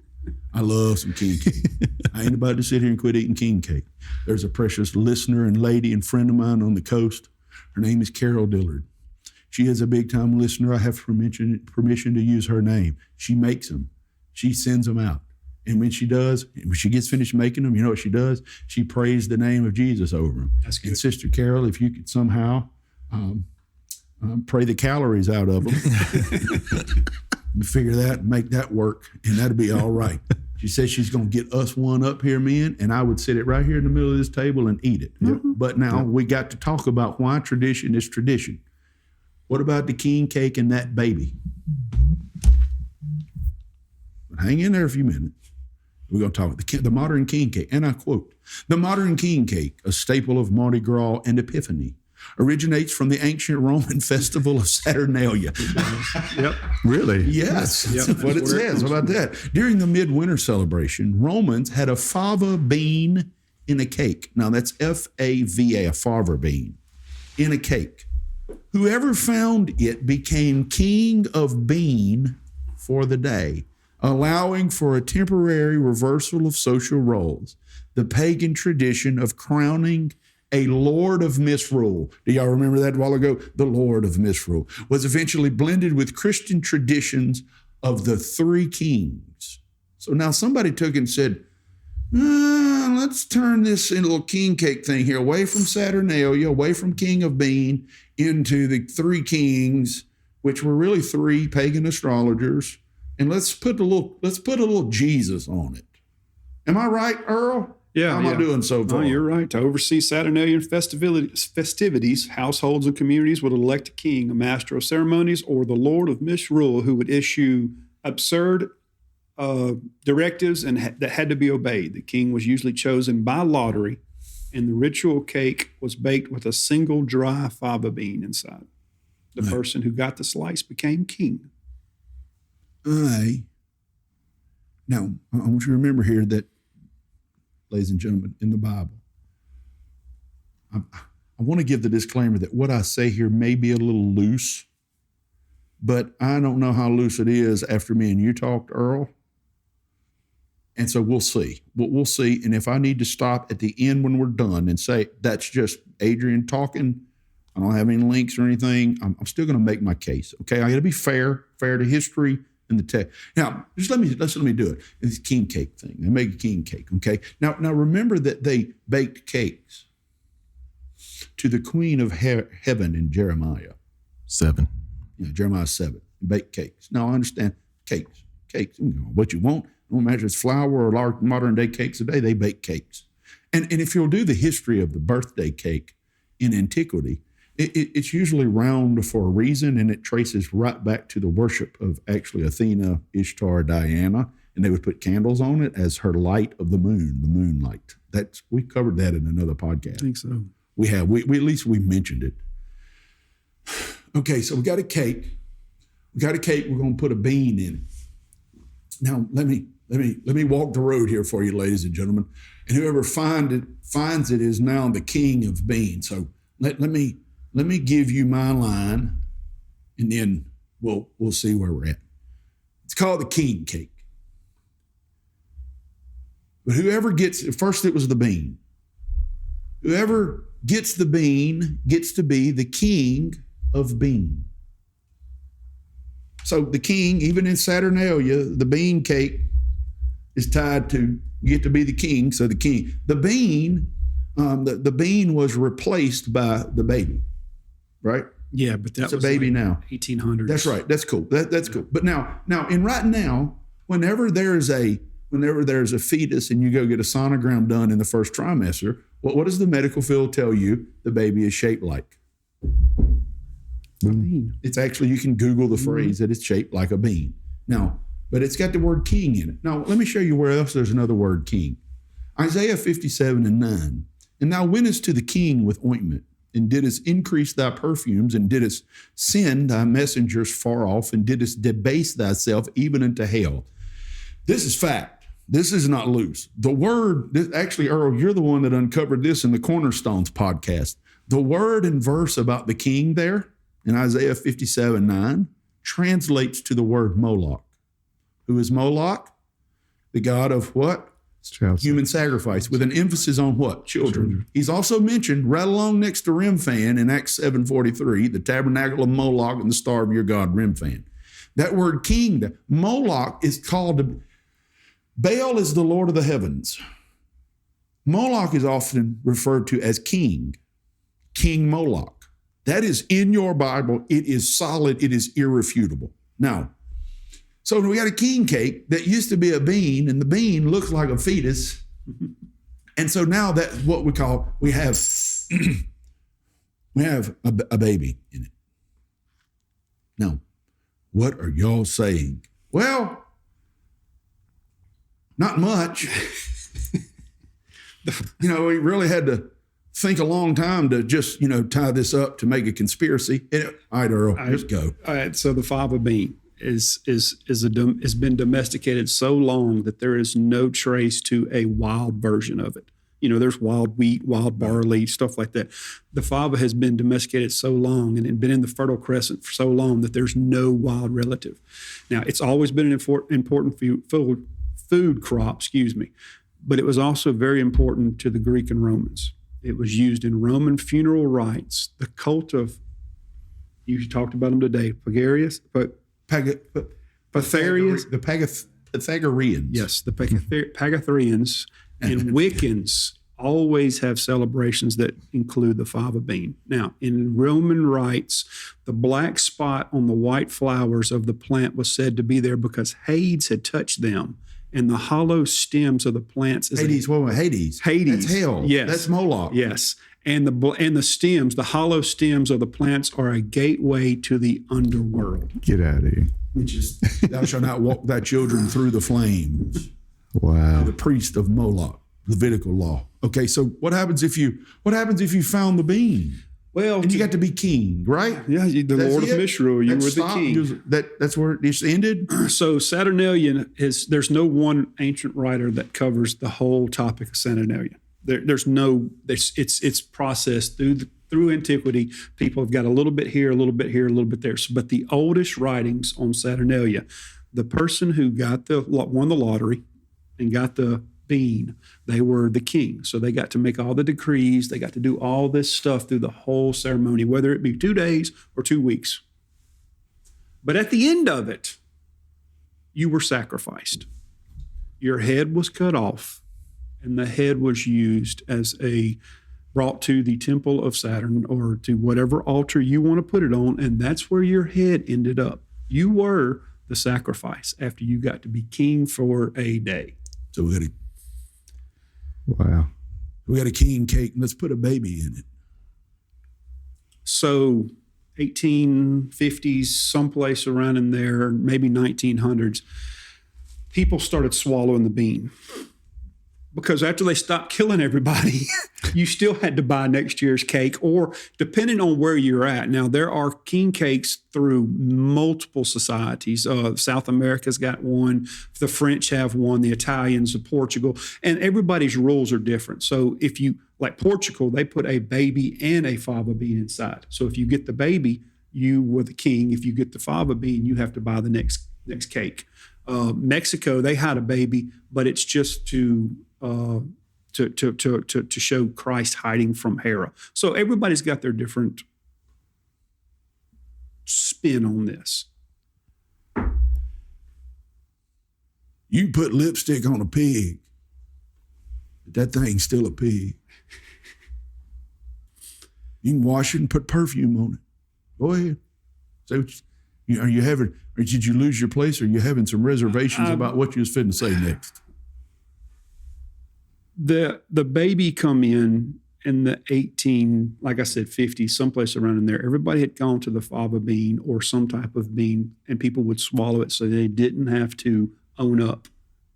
I love some king cake. I ain't about to sit here and quit eating king cake. There's a precious listener and lady and friend of mine on the coast. Her name is Carol Dillard. She is a big-time listener. I have permission to use her name. She makes them. She sends them out. And when she does, when she gets finished making them, you know what she does? She prays the name of Jesus over them. That's good. And Sister Carol, if you could somehow pray the calories out of them, figure that, make that work, and that'll be all right. She says she's going to get us one up here, men, and I would sit it right here in the middle of this table and eat it. Yep. But now we got to talk about why tradition is tradition. What about the king cake and that baby? Hang in there a few minutes. We're going to talk about the modern king cake. And I quote, the modern king cake, a staple of Mardi Gras and Epiphany, originates from the ancient Roman festival of Saturnalia. Yep. Really? Yes, Yep. that's what it says. How about that? During the midwinter celebration, Romans had a fava bean in a cake. Now that's F-A-V-A, a fava bean, in a cake. Whoever found it became king of bean for the day, allowing for a temporary reversal of social roles. The pagan tradition of crowning a lord of misrule. Do y'all remember that a while ago? The lord of misrule was eventually blended with Christian traditions of the three kings. So now somebody took and said, let's turn this into a little king cake thing here, away from Saturnalia, away from king of bean, into the three kings, which were really three pagan astrologers. And let's put a little Jesus on it. Am I right, Earl? Yeah. How am I doing so far? Oh, you're right. To oversee Saturnalian festivities, households and communities would elect a king, a master of ceremonies, or the lord of misrule, who would issue absurd directives and that had to be obeyed. The king was usually chosen by lottery, and the ritual cake was baked with a single dry fava bean inside. The person who got the slice became king. Now, I want you to remember here that, ladies and gentlemen, in the Bible, I want to give the disclaimer that what I say here may be a little loose, but I don't know how loose it is after me and you talked, Earl. And so we'll see. We'll see. And if I need to stop at the end when we're done and say, that's just Adrian talking, I don't have any links or anything, I'm still going to make my case. Okay, I got to be fair to history and the text. Now, just let me do it. It's a king cake thing. They make a king cake. Okay. Now remember that they baked cakes to the Queen of Heaven in Jeremiah 7. Jeremiah 7. Baked cakes. Now I understand cakes. You know, what you want, No matter if it's flour or large modern day cakes today, they bake cakes. And if you'll do the history of the birthday cake in antiquity, it's usually round for a reason, and it traces right back to the worship of actually Athena, Ishtar, Diana, and they would put candles on it as her light of the moonlight. We covered that in another podcast. I think so. We have. We at least we mentioned it. Okay, so we got a cake. We're going to put a bean in it. Now let me walk the road here for you, ladies and gentlemen. And whoever finds it is now the king of beans. So let me give you my line, and then we'll see where we're at. It's called the king cake. But whoever gets it, first it was the bean. Whoever gets the bean gets to be the king of bean. So the king, even in Saturnalia, the bean cake is tied to, you get to be the king, so the king. The bean, the bean was replaced by the baby, right? Yeah, but that's a baby like now. 1800s. That's right. That's cool. That's cool. But now, right now, whenever there's a fetus and you go get a sonogram done in the first trimester, what does the medical field tell you the baby is shaped like? Bean. It's actually, you can Google the phrase that it's shaped like a bean. Now, but it's got the word king in it. Now, let me show you where else there's another word king. Isaiah 57:9. And thou wentest to the king with ointment, and didst increase thy perfumes, and didst send thy messengers far off, and didst debase thyself even unto hell. This is fact. This is not loose. The word, actually, Earl, you're the one that uncovered this in the Cornerstones podcast. The word and verse about the king there in Isaiah 57:9 translates to the word Moloch. Who is Moloch? The god of what? Human sacrifice, with an emphasis on what? Children. He's also mentioned right along next to Remphan in Acts 7:43, the tabernacle of Moloch and the star of your god, Remphan. That word king, Moloch is called, Baal is the Lord of the heavens. Moloch is often referred to as king, King Moloch. That is in your Bible. It is solid. It is irrefutable. Now, so we got a king cake that used to be a bean, and the bean looks like a fetus. And so now that's what we have a baby in it. Now, what are y'all saying? Well, not much. We really had to think a long time to just, tie this up to make a conspiracy. All right, Earl, just go. All right, so the fava bean has been domesticated so long that there is no trace to a wild version of it. There's wild wheat, wild barley, stuff like that. The fava has been domesticated so long and been in the Fertile Crescent for so long that there's no wild relative. Now, it's always been an important food crop, but it was also very important to the Greek and Romans. It was used in Roman funeral rites. The cult of, you talked about them today, Pythagoreans. The Pythagoreans. Yes, the Pythagoreans and Wiccans always have celebrations that include the fava bean. Now, in Roman rites, the black spot on the white flowers of the plant was said to be there because Hades had touched them. And the hollow stems of the plants is Hades. Hades. Hades. That's hell. Yes. That's Moloch. Yes. And the stems, the hollow stems of the plants are a gateway to the underworld. Get out of here. Which is, thou shalt not walk thy children through the flames. Wow. The priest of Moloch, Levitical law. Okay, so what happens if you found the bean? Well, and you got to be king, right? Yeah, the Lord of Misrule, you were the king. That's where it ended? So Saturnalia there's no one ancient writer that covers the whole topic of Saturnalia. It's processed through antiquity. People have got a little bit here, a little bit here, a little bit there. But the oldest writings on Saturnalia, the person who won the lottery and got the bean, they were the king. So they got to make all the decrees. They got to do all this stuff through the whole ceremony, whether it be 2 days or 2 weeks. But at the end of it, you were sacrificed. Your head was cut off, and the head was used brought to the temple of Saturn or to whatever altar you want to put it on, and that's where your head ended up. You were the sacrifice after you got to be king for a day. So Wow. we got a king cake, and let's put a baby in it. So 1850s, someplace around in there, maybe 1900s, people started swallowing the bean. Because after they stopped killing everybody, you still had to buy next year's cake, or depending on where you're at. Now, there are king cakes through multiple societies. South America's got one. The French have one. The Italians, Portugal. And everybody's rules are different. So if you, like Portugal, they put a baby and a fava bean inside. So if you get the baby, you were the king. If you get the fava bean, you have to buy the next cake. Mexico, they had a baby, but it's just to show Christ hiding from Hera. So everybody's got their different spin on this. You can put lipstick on a pig, but that thing's still a pig. You can wash it and put perfume on it. Go ahead. So, are you having? Or did you lose your place? Or are you having some reservations about what you was fitting to say next? The baby come in the like I said, 50s, someplace around in there. Everybody had gone to the fava bean or some type of bean, and people would swallow it so they didn't have to own up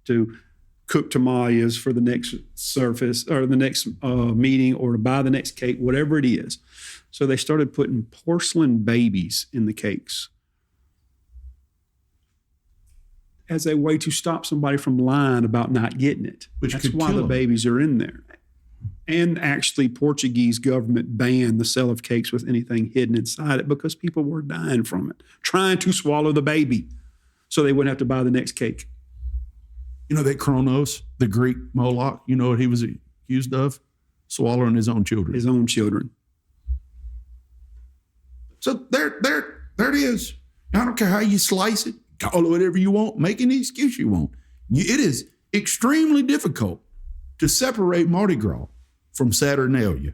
to cook tamales for the next service or the next meeting, or to buy the next cake, whatever it is. So they started putting porcelain babies in the cakes as a way to stop somebody from lying about not getting it. Which That's could why kill the them. babies are in there. And actually, Portuguese government banned the sale of cakes with anything hidden inside it because people were dying from it, trying to swallow the baby so they wouldn't have to buy the next cake. You know that Kronos, the Greek Moloch, you know what he was accused of? Swallowing his own children. His own children. So there it is. I don't care how you slice it, call it whatever you want, make any excuse you want. It is extremely difficult to separate Mardi Gras from Saturnalia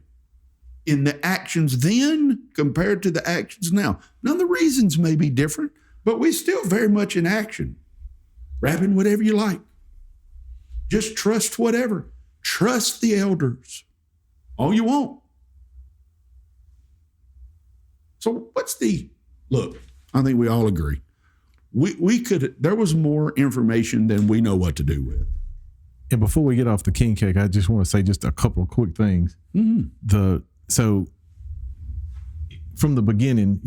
in the actions then compared to the actions now. Now, the reasons may be different, but we're still very much in action. Rapping whatever you like. Just trust whatever. Trust the elders. All you want. So look, I think we all agree. There was more information than we know what to do with. And before we get off the king cake, I just want to say just a couple of quick things. Mm-hmm. So from the beginning,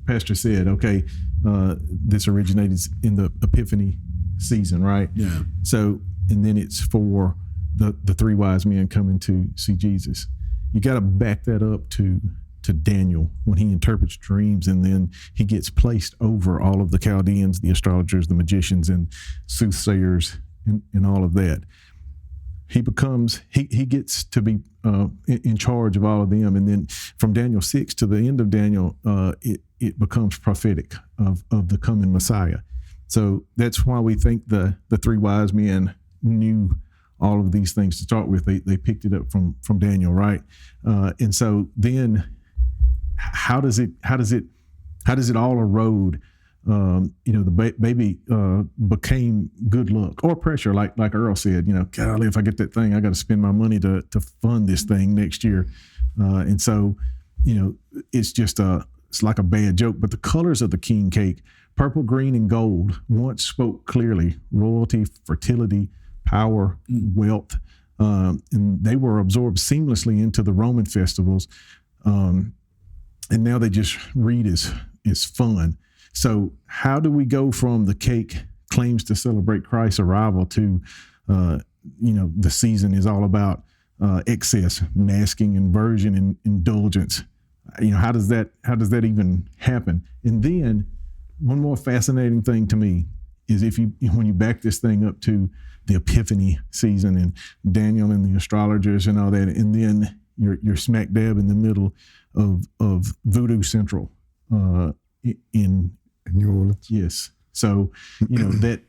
Pastor said, okay, this originated in the Epiphany season, right? Yeah. So, and then it's for the three wise men coming to see Jesus. You got to back that up to Daniel when he interprets dreams, and then he gets placed over all of the Chaldeans, the astrologers, the magicians, and soothsayers, and all of that. He gets to be in charge of all of them, and then from Daniel 6 to the end of Daniel, it becomes prophetic of the coming Messiah. So that's why we think the three wise men knew all of these things to start with. They picked it up from Daniel, right? And so then, how does it all erode? The baby became good luck or pressure, like Earl said. Golly, if I get that thing, I got to spend my money to fund this thing next year, and so it's just it's like a bad joke. But the colors of the king cake, purple, green, and gold, once spoke clearly: royalty, fertility, power, wealth, and they were absorbed seamlessly into the Roman festivals. And now they just read as fun. So how do we go from the cake claims to celebrate Christ's arrival to, the season is all about excess, masking, inversion, and indulgence? How does that even happen? And then one more fascinating thing to me is when you back this thing up to the Epiphany season and Daniel and the astrologers and all that, and then you're smack dab in the middle of Voodoo Central in New Orleans. Yes. So, that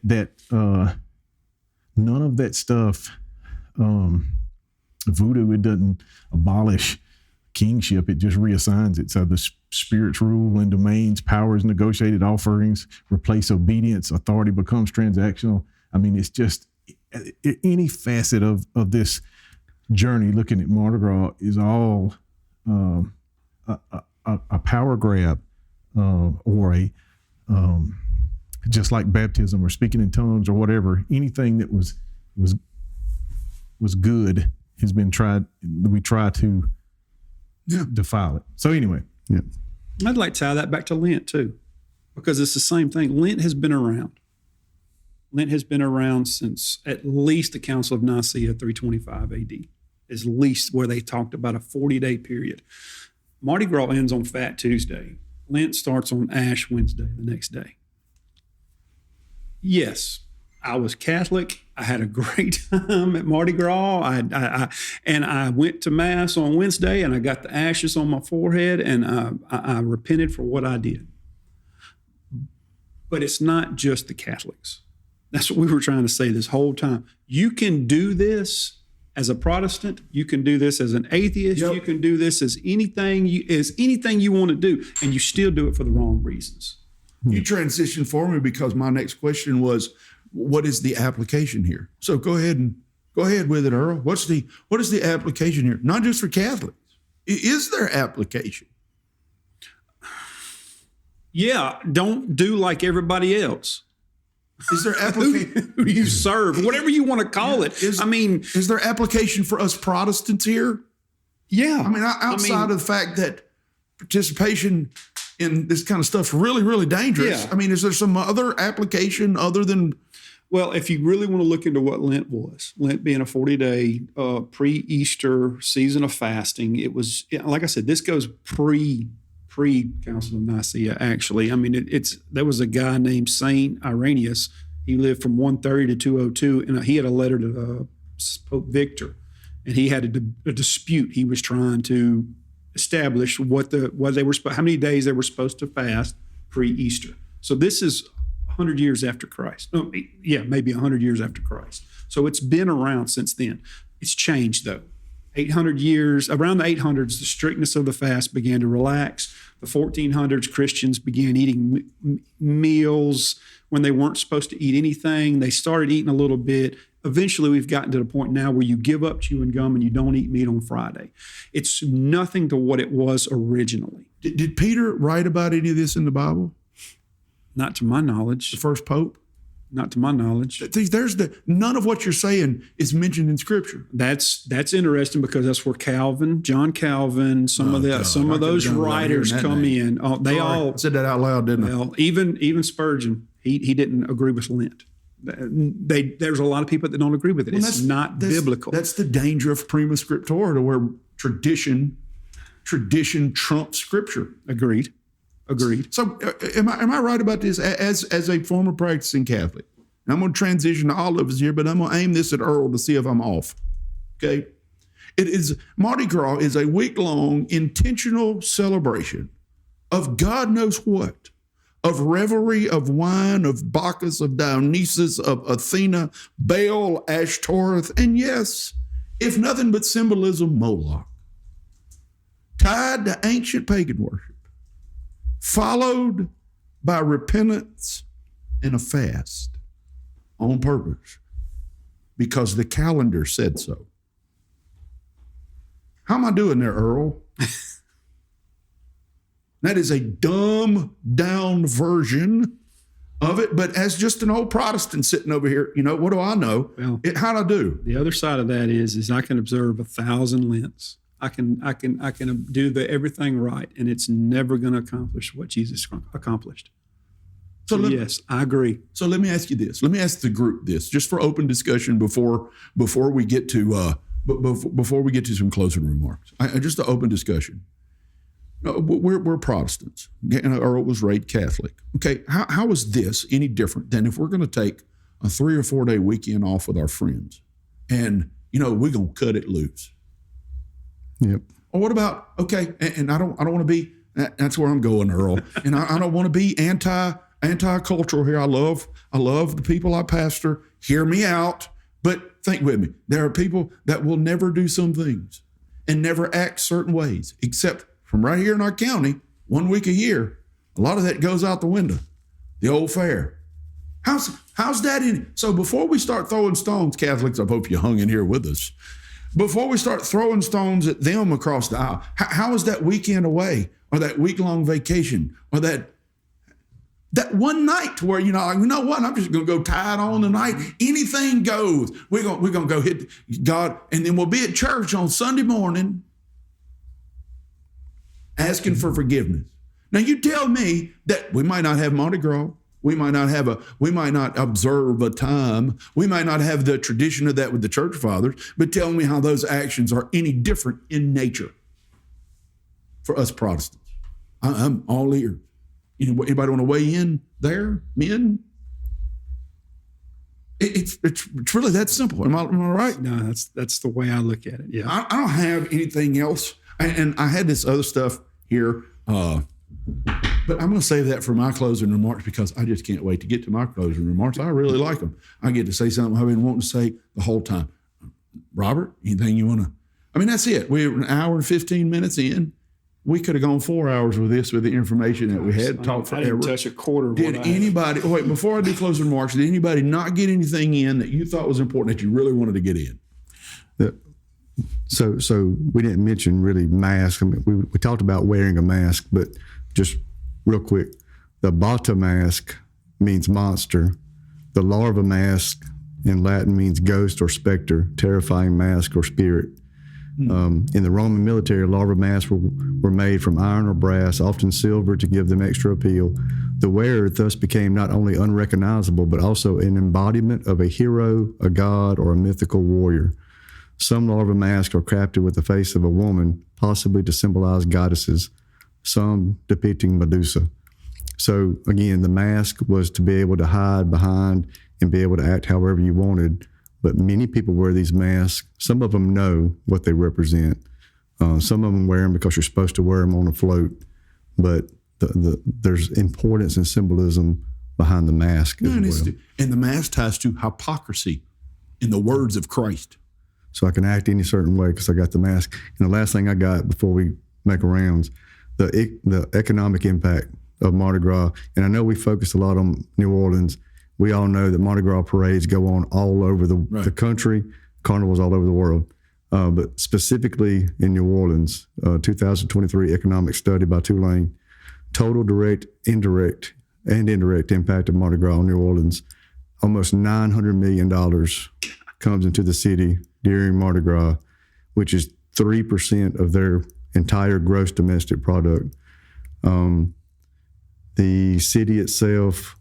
none of that stuff, voodoo, it doesn't abolish, kingship. It just reassigns it. So the spirits rule and domains, powers negotiated, offerings replace obedience, authority becomes transactional. I mean, it's just any facet of this journey looking at Mardi Gras is all a power grab or a just like baptism or speaking in tongues or whatever. Anything that was good has been tried. We try to defile it. So anyway, I'd like to tie that back to Lent too, because it's the same thing. Lent has been around. Lent has been around since at least the Council of Nicaea, 325 AD, is least where they talked about a 40-day period. Mardi Gras ends on Fat Tuesday. Lent starts on Ash Wednesday, the next day. Yes, I was Catholic. I had a great time at Mardi Gras. I went to Mass on Wednesday, and I got the ashes on my forehead, and I repented for what I did. But it's not just the Catholics. That's what we were trying to say this whole time. You can do this as a Protestant. You can do this as an atheist. Yep. You can do this as anything you want to do, and you still do it for the wrong reasons. You transitioned for me because my next question was, what is the application here? So go ahead with it, Earl. What is the application here? Not just for Catholics. Is there application? Yeah, don't do like everybody else. Is there application? Who you serve, whatever you want to call it. Is there application for us Protestants here? Yeah. I mean, outside of the fact that participation in this kind of stuff is really, really dangerous. Yeah. I mean, is there some other application other than? Well, if you really want to look into what Lent was, Lent being a 40-day pre-Easter season of fasting, it was, like I said, this goes pre-Council of Nicaea, actually. I mean, there was a guy named Saint Irenaeus. He lived from 130 to 202, and he had a letter to Pope Victor, and he had a dispute. He was trying to establish how many days they were supposed to fast pre-Easter. So this is 100 years after Christ. Maybe 100 years after Christ. So it's been around since then. It's changed though. 800 years, around the 800s, the strictness of the fast began to relax. The 1400s, Christians began eating meals when they weren't supposed to eat anything. They started eating a little bit. Eventually, we've gotten to the point now where you give up chewing gum and you don't eat meat on Friday. It's nothing to what it was originally. Did Peter write about any of this in the Bible? Not to my knowledge. The first pope? Not to my knowledge. None of what you're saying is mentioned in Scripture. That's interesting because that's where John Calvin, some of those writers come in. I said that out loud, didn't I? Well, even Spurgeon, he didn't agree with Lent. There's a lot of people that don't agree with it. Well, it's not biblical. That's the danger of prima scriptura, to where tradition trumps Scripture. Agreed. So am I right about this? As a former practicing Catholic, and I'm going to transition to all of us here, but I'm going to aim this at Earl to see if I'm off. Okay, Mardi Gras is a week-long intentional celebration of God knows what, of revelry, of wine, of Bacchus, of Dionysus, of Athena, Baal, Ashtoreth, and yes, if nothing but symbolism, Moloch, tied to ancient pagan worship, followed by repentance and a fast on purpose because the calendar said so. How am I doing there, Earl? That is a dumbed down version of it, but as just an old Protestant sitting over here, what do I know? Well, how'd I do? The other side of that is I can observe 1,000 Lents. I can do everything right, and it's never going to accomplish what Jesus accomplished. So yes, I agree. So let me ask you this. Let me ask the group this, just for open discussion before we get to some closing remarks. Just an open discussion. We're Protestants. Earl was raised Catholic. Okay, how is this any different than if we're going to take a 3 or 4 day weekend off with our friends, and we're going to cut it loose? Yep. Or what about, okay, and I don't want to be, that's where I'm going, Earl. And I don't want to be anti-cultural here. I love the people I pastor. Hear me out. But think with me. There are people that will never do some things. and never act certain ways, except from right here in our county, 1 week a year. A lot of that goes out the window. The old fair. How's that in? So before we start throwing stones, Catholics, I hope you hung in here with us. Before we start throwing stones at them across the aisle, how is that weekend away, or that week-long vacation, or that one night to where, you know what, I'm just going to go tie it on tonight. Anything goes. We're going to go hit God, and then we'll be at church on Sunday morning asking for forgiveness. Now, you tell me that we might not have Mardi Gras. We might not observe a time. We might not have the tradition of that with the church fathers, but tell me how those actions are any different in nature for us Protestants. I'm all ears. Anybody want to weigh in there, men? It's really that simple. Am I right? No, that's the way I look at it. Yeah. I don't have anything else. And I had this other stuff here, but I'm going to save that for my closing remarks because I just can't wait to get to my closing remarks. I really like them. I get to say something I've been wanting to say the whole time. Robert, anything you want to? I mean, that's it. We're an hour and 15 minutes in. We could have gone 4 hours with this, with the information that we had. Talked forever. I didn't touch a quarter. Did anybody? Wait, before I do closing remarks, did anybody not get anything in that you thought was important that you really wanted to get in? So we didn't mention really masks. I mean, we talked about wearing a mask, but just real quick, the bata mask means monster. The larva mask in Latin means ghost or specter, terrifying mask or spirit. In the Roman military, larva masks were made from iron or brass, often silver, to give them extra appeal. The wearer thus became not only unrecognizable, but also an embodiment of a hero, a god, or a mythical warrior. Some larva masks are crafted with the face of a woman, possibly to symbolize goddesses, some depicting Medusa. So again, the mask was to be able to hide behind and be able to act however you wanted. But many people wear these masks. Some of them know what they represent. Some of them wear them because you're supposed to wear them on a float. But there's importance and symbolism behind the mask as well. And the mask ties to hypocrisy in the words of Christ. So I can act any certain way because I got the mask. And the last thing I got before we make a rounds, the economic impact of Mardi Gras. And I know we focused a lot on New Orleans. We all know that Mardi Gras parades go on all over the country, carnivals all over the world. But specifically in New Orleans, 2023 economic study by Tulane, total direct, indirect impact of Mardi Gras on New Orleans, almost $900 million comes into the city during Mardi Gras, which is 3% of their entire gross domestic product. The city itself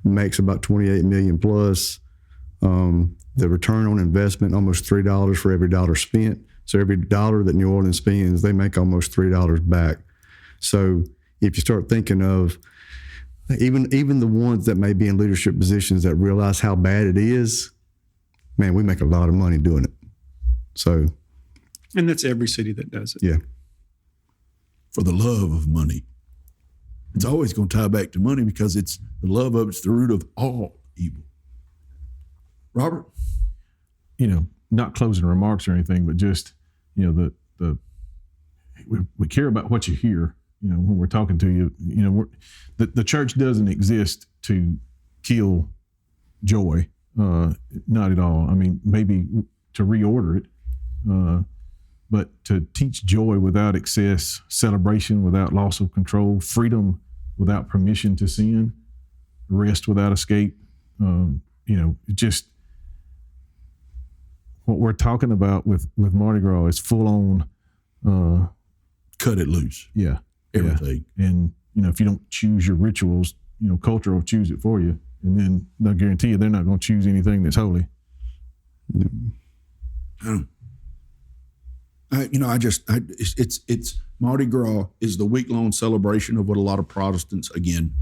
makes about 28 million plus. The return on investment, almost $3 for every dollar spent. So every dollar that New Orleans spends, they make almost $3 back. So if you start thinking of even the ones that may be in leadership positions that realize how bad it is, man, we make a lot of money doing it. So, and that's every city that does it. Yeah. For the love of money. It's always going to tie back to money because it's the love of it's the root of all evil. Robert? Not closing remarks or anything, but just, we care about what you hear, when we're talking to you. The church doesn't exist to kill joy, not at all. I mean, maybe to reorder it, but to teach joy without excess, celebration without loss of control, freedom without permission to sin, rest without escape. Just what we're talking about with Mardi Gras is full on. Cut it loose. Yeah. Everything. Yeah. And, if you don't choose your rituals, culture will choose it for you. And then they'll guarantee you they're not going to choose anything that's holy. It's Mardi Gras is the week-long celebration of what a lot of Protestants, again,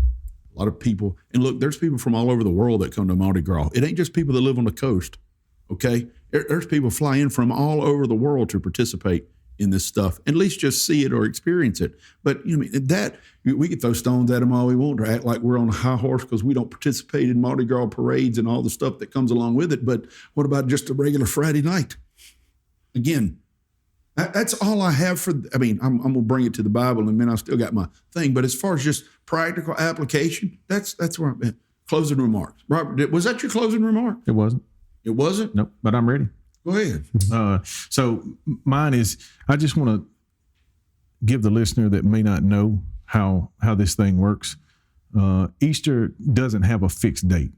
a lot of people, and look, there's people from all over the world that come to Mardi Gras. It ain't just people that live on the coast, okay? There's people fly in from all over the world to participate in this stuff, at least just see it or experience it. But we can throw stones at them all we want, or act like we're on a high horse because we don't participate in Mardi Gras parades and all the stuff that comes along with it. But what about just a regular Friday night? Again, That's all I have for. I mean, I'm going to bring it to the Bible, and then I still got my thing. But as far as just practical application, that's where I'm at. Closing remarks. Robert, was that your closing remark? It wasn't. It wasn't? Nope. But I'm ready. Go ahead. So mine is, I just want to give the listener that may not know how this thing works. Easter doesn't have a fixed date.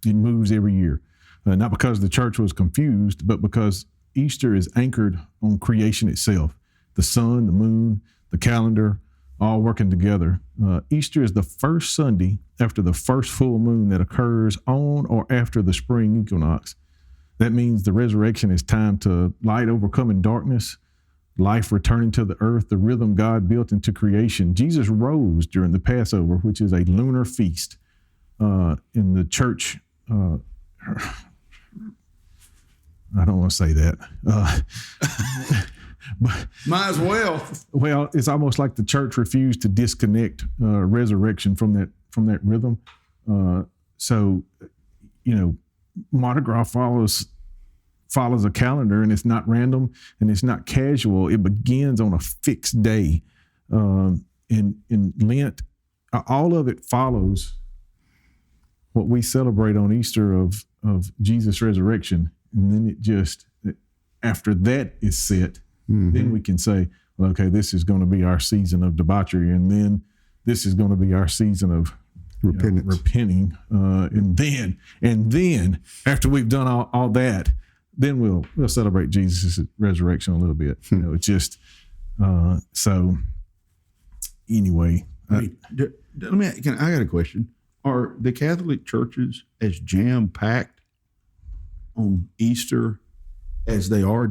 It moves every year. Not because the church was confused, but because Easter is anchored on creation itself. The sun, the moon, the calendar, all working together. Easter is the first Sunday after the first full moon that occurs on or after the spring equinox. That means the resurrection is time to light overcoming darkness, life returning to the earth, the rhythm God built into creation. Jesus rose during the Passover, which is a lunar feast. In the church, I don't want to say that. But, might as well. Well, it's almost like the church refused to disconnect resurrection from that rhythm. So, Mardi Gras follows a calendar, and it's not random and it's not casual. It begins on a fixed day. In Lent, all of it follows what we celebrate on Easter of Jesus' resurrection. And then it just, after that is set, then we can say, well, okay, this is going to be our season of debauchery. And then this is going to be our season of repenting. And then after we've done all that, then we'll celebrate Jesus' resurrection a little bit. It's just, so anyway. I got a question. Are the Catholic churches as jam-packed on Easter as they are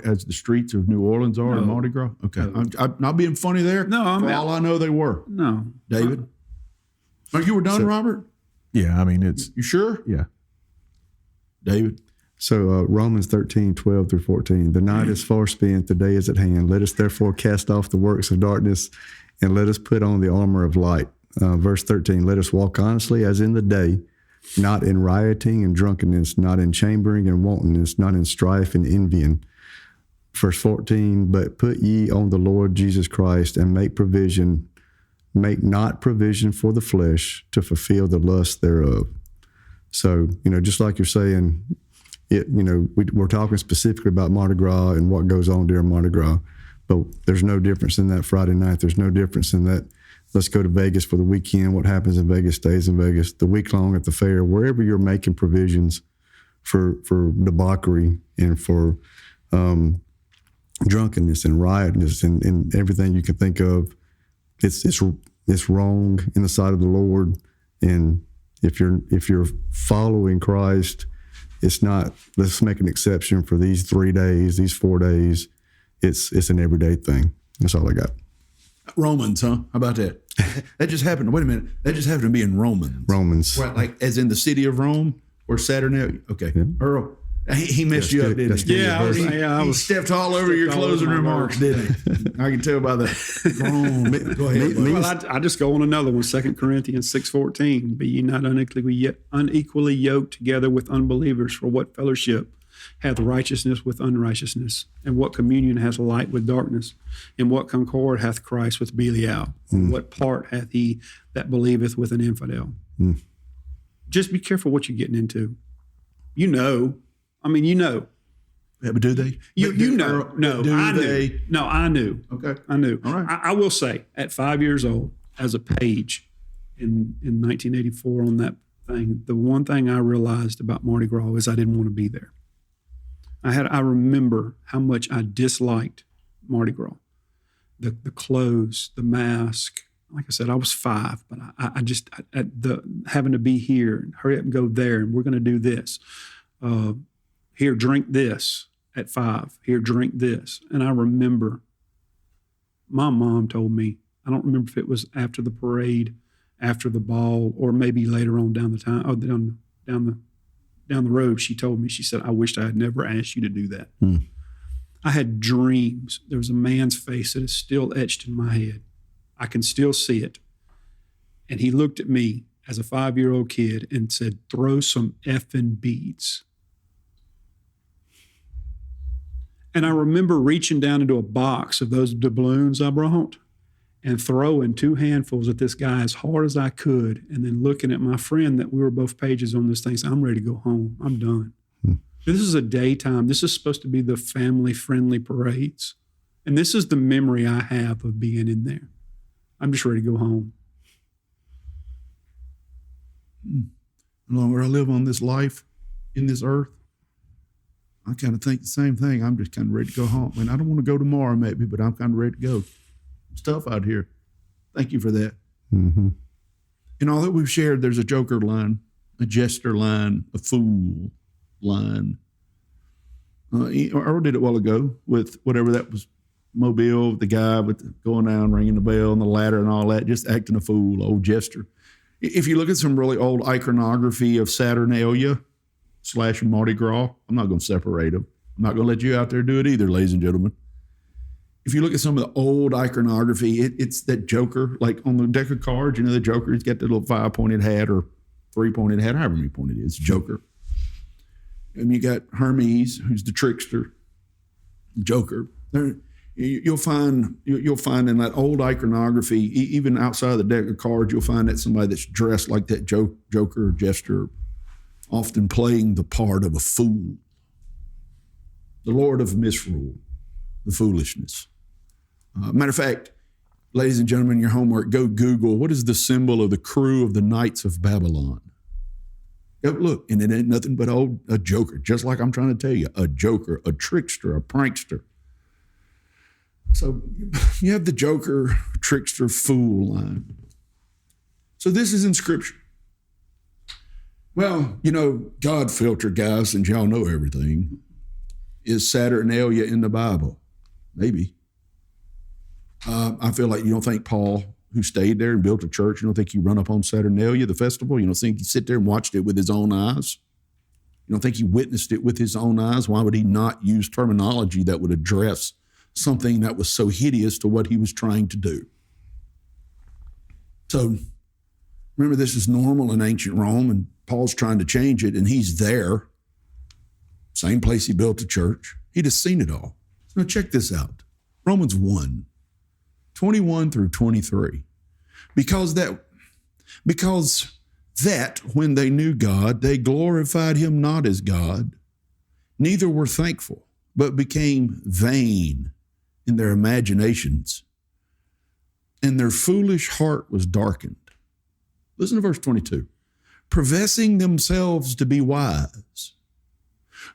as the streets of New Orleans are in Mardi Gras? Okay. No. I'm not being funny there. No, all I know they were. No. David? You were done, Robert? Yeah, I mean, it's... You sure? Yeah. David? So Romans 13:12-14. The night is far spent, the day is at hand. Let us therefore cast off the works of darkness, and let us put on the armor of light. Verse 13, let us walk honestly as in the day, not in rioting and drunkenness, not in chambering and wantonness, not in strife and envying. Verse 14, but put ye on the Lord Jesus Christ, and make not provision for the flesh to fulfill the lust thereof. So, just like you're saying, we're talking specifically about Mardi Gras and what goes on during Mardi Gras, but there's no difference in that Friday night. There's no difference in that. Let's go to Vegas for the weekend. What happens in Vegas stays in Vegas. The week long at the fair, wherever you're making provisions for debauchery and for drunkenness and riotness and everything you can think of, it's wrong in the sight of the Lord. And if you're following Christ, it's not, let's make an exception for these 3 days, these 4 days. It's an everyday thing. That's all I got. Romans, huh? How about that? That just happened. Wait a minute. That just happened to be in Romans. Right, like as in the city of Rome or Saturnalia. Okay. Yeah. Earl, he messed you up, didn't he? Yeah, he stepped all over your closing remarks, didn't he? I can tell by the Rome. Go ahead. Well, I just go on another one, 2 Corinthians 6:14. Be ye not unequally yoked together with unbelievers, for what fellowship hath righteousness with unrighteousness? And what communion hath light with darkness? And what concord hath Christ with Belial? What part hath he that believeth with an infidel? Just be careful what you're getting into. Yeah, but do they? You know. No, I knew. No, I knew. Okay. I knew. All right. I will say, at 5 years old, as a page in 1984 on that thing, the one thing I realized about Mardi Gras is I didn't want to be there. I remember how much I disliked Mardi Gras. The clothes, the mask. Like I said, I was 5, but I just having to be here and hurry up and go there, and we're going to do this. Here, drink this at 5. Here, drink this. And I remember my mom told me, I don't remember if it was after the parade, after the ball, or maybe later on down the road, she told me, she said, I wished I had never asked you to do that. I had dreams. There was a man's face that is still etched in my head. I can still see it. And he looked at me as a 5-year-old kid and said, throw some effing beads. And I remember reaching down into a box of those doubloons I brought and throwing 2 handfuls at this guy as hard as I could, and then looking at my friend that we were both pages on this thing, saying, I'm ready to go home. I'm done. This is a daytime. This is supposed to be the family-friendly parades. And this is the memory I have of being in there. I'm just ready to go home. The longer I live on this life, in this earth, I kind of think the same thing. I'm just kind of ready to go home. I don't want to go tomorrow maybe, but I'm kind of ready to go. It's tough out here. Thank you for that. Mm-hmm. In all that we've shared, there's a joker line, a jester line, a fool line. I already did it a while ago with whatever that was, Mobile, the guy with going down, ringing the bell and the ladder and all that, just acting a fool, old jester. If you look at some really old iconography of Saturnalia / Mardi Gras, I'm not going to separate them. I'm not going to let you out there do it either, ladies and gentlemen. If you look at some of the old iconography, it's that joker, like on the deck of cards, the joker, he's got the little 5-pointed hat or 3-pointed hat, however many pointed it is, joker. And you got Hermes, who's the trickster, joker. You'll find in that old iconography, even outside of the deck of cards, you'll find that somebody that's dressed like that joker or jester, often playing the part of a fool, the Lord of misrule, the foolishness. Matter of fact, ladies and gentlemen, your homework, go Google, what is the symbol of the crew of the Knights of Babylon? Go look, and it ain't nothing but a joker, just like I'm trying to tell you, a joker, a trickster, a prankster. So you have the joker, trickster, fool line. So this is in Scripture. Well, God filter, guys, since y'all know everything. Is Saturnalia in the Bible? Maybe. I feel like you don't think Paul, who stayed there and built a church, you don't think he run up on Saturnalia, the festival? You don't think he sit there and watched it with his own eyes? You don't think he witnessed it with his own eyes? Why would he not use terminology that would address something that was so hideous to what he was trying to do? So remember, this is normal in ancient Rome, and Paul's trying to change it, and he's there. Same place he built a church. He'd have seen it all. Now check this out. Romans 1, 21 through 23. Because that when they knew God, they glorified him not as God, neither were thankful, but became vain in their imaginations, and their foolish heart was darkened. Listen to verse 22. Professing themselves to be wise.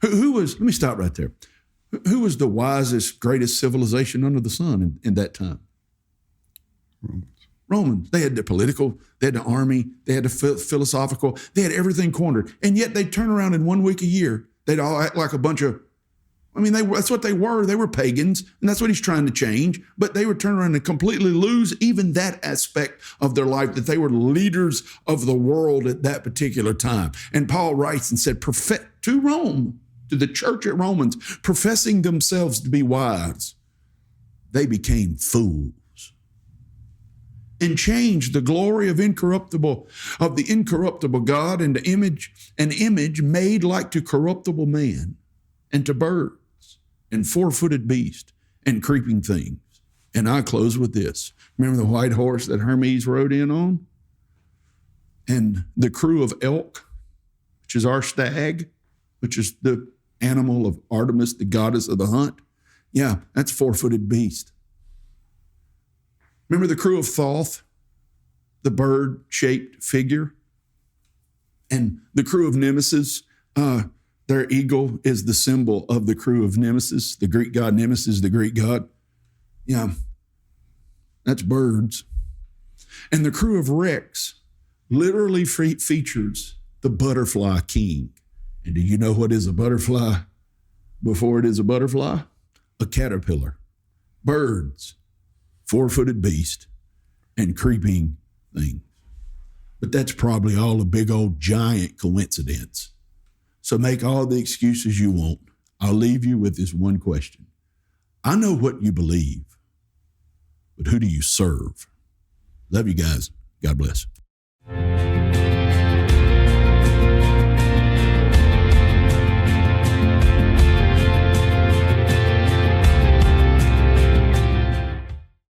Let me stop right there. Who was the wisest, greatest civilization under the sun in that time? Romans. They had the political, they had the army, they had the philosophical, they had everything cornered. And yet they'd turn around in 1 week a year. They'd all act like a bunch of, that's what they were. They were pagans, and that's what he's trying to change. But they would turn around and completely lose even that aspect of their life, that they were leaders of the world at that particular time. And Paul writes and said, to Rome, to the church at Romans, professing themselves to be wise, they became fools and changed the glory of the incorruptible God into an image made like to corruptible man, and to birds, and 4-footed beast, and creeping things. And I close with this. Remember the white horse that Hermes rode in on? And the crew of elk, which is our stag, which is the animal of Artemis, the goddess of the hunt. Yeah, that's 4-footed beast. Remember the crew of Thoth, the bird-shaped figure? And the crew of Nemesis, their eagle is the symbol of the crew of Nemesis, the Greek god Nemesis, the Greek god. Yeah, that's birds. And the crew of Rex literally features the butterfly king. And do you know what is a butterfly before it is a butterfly? A caterpillar. Birds, 4-footed beast, and creeping things. But that's probably all a big old giant coincidence. So make all the excuses you want. I'll leave you with this one question. I know what you believe, but who do you serve? Love you guys. God bless.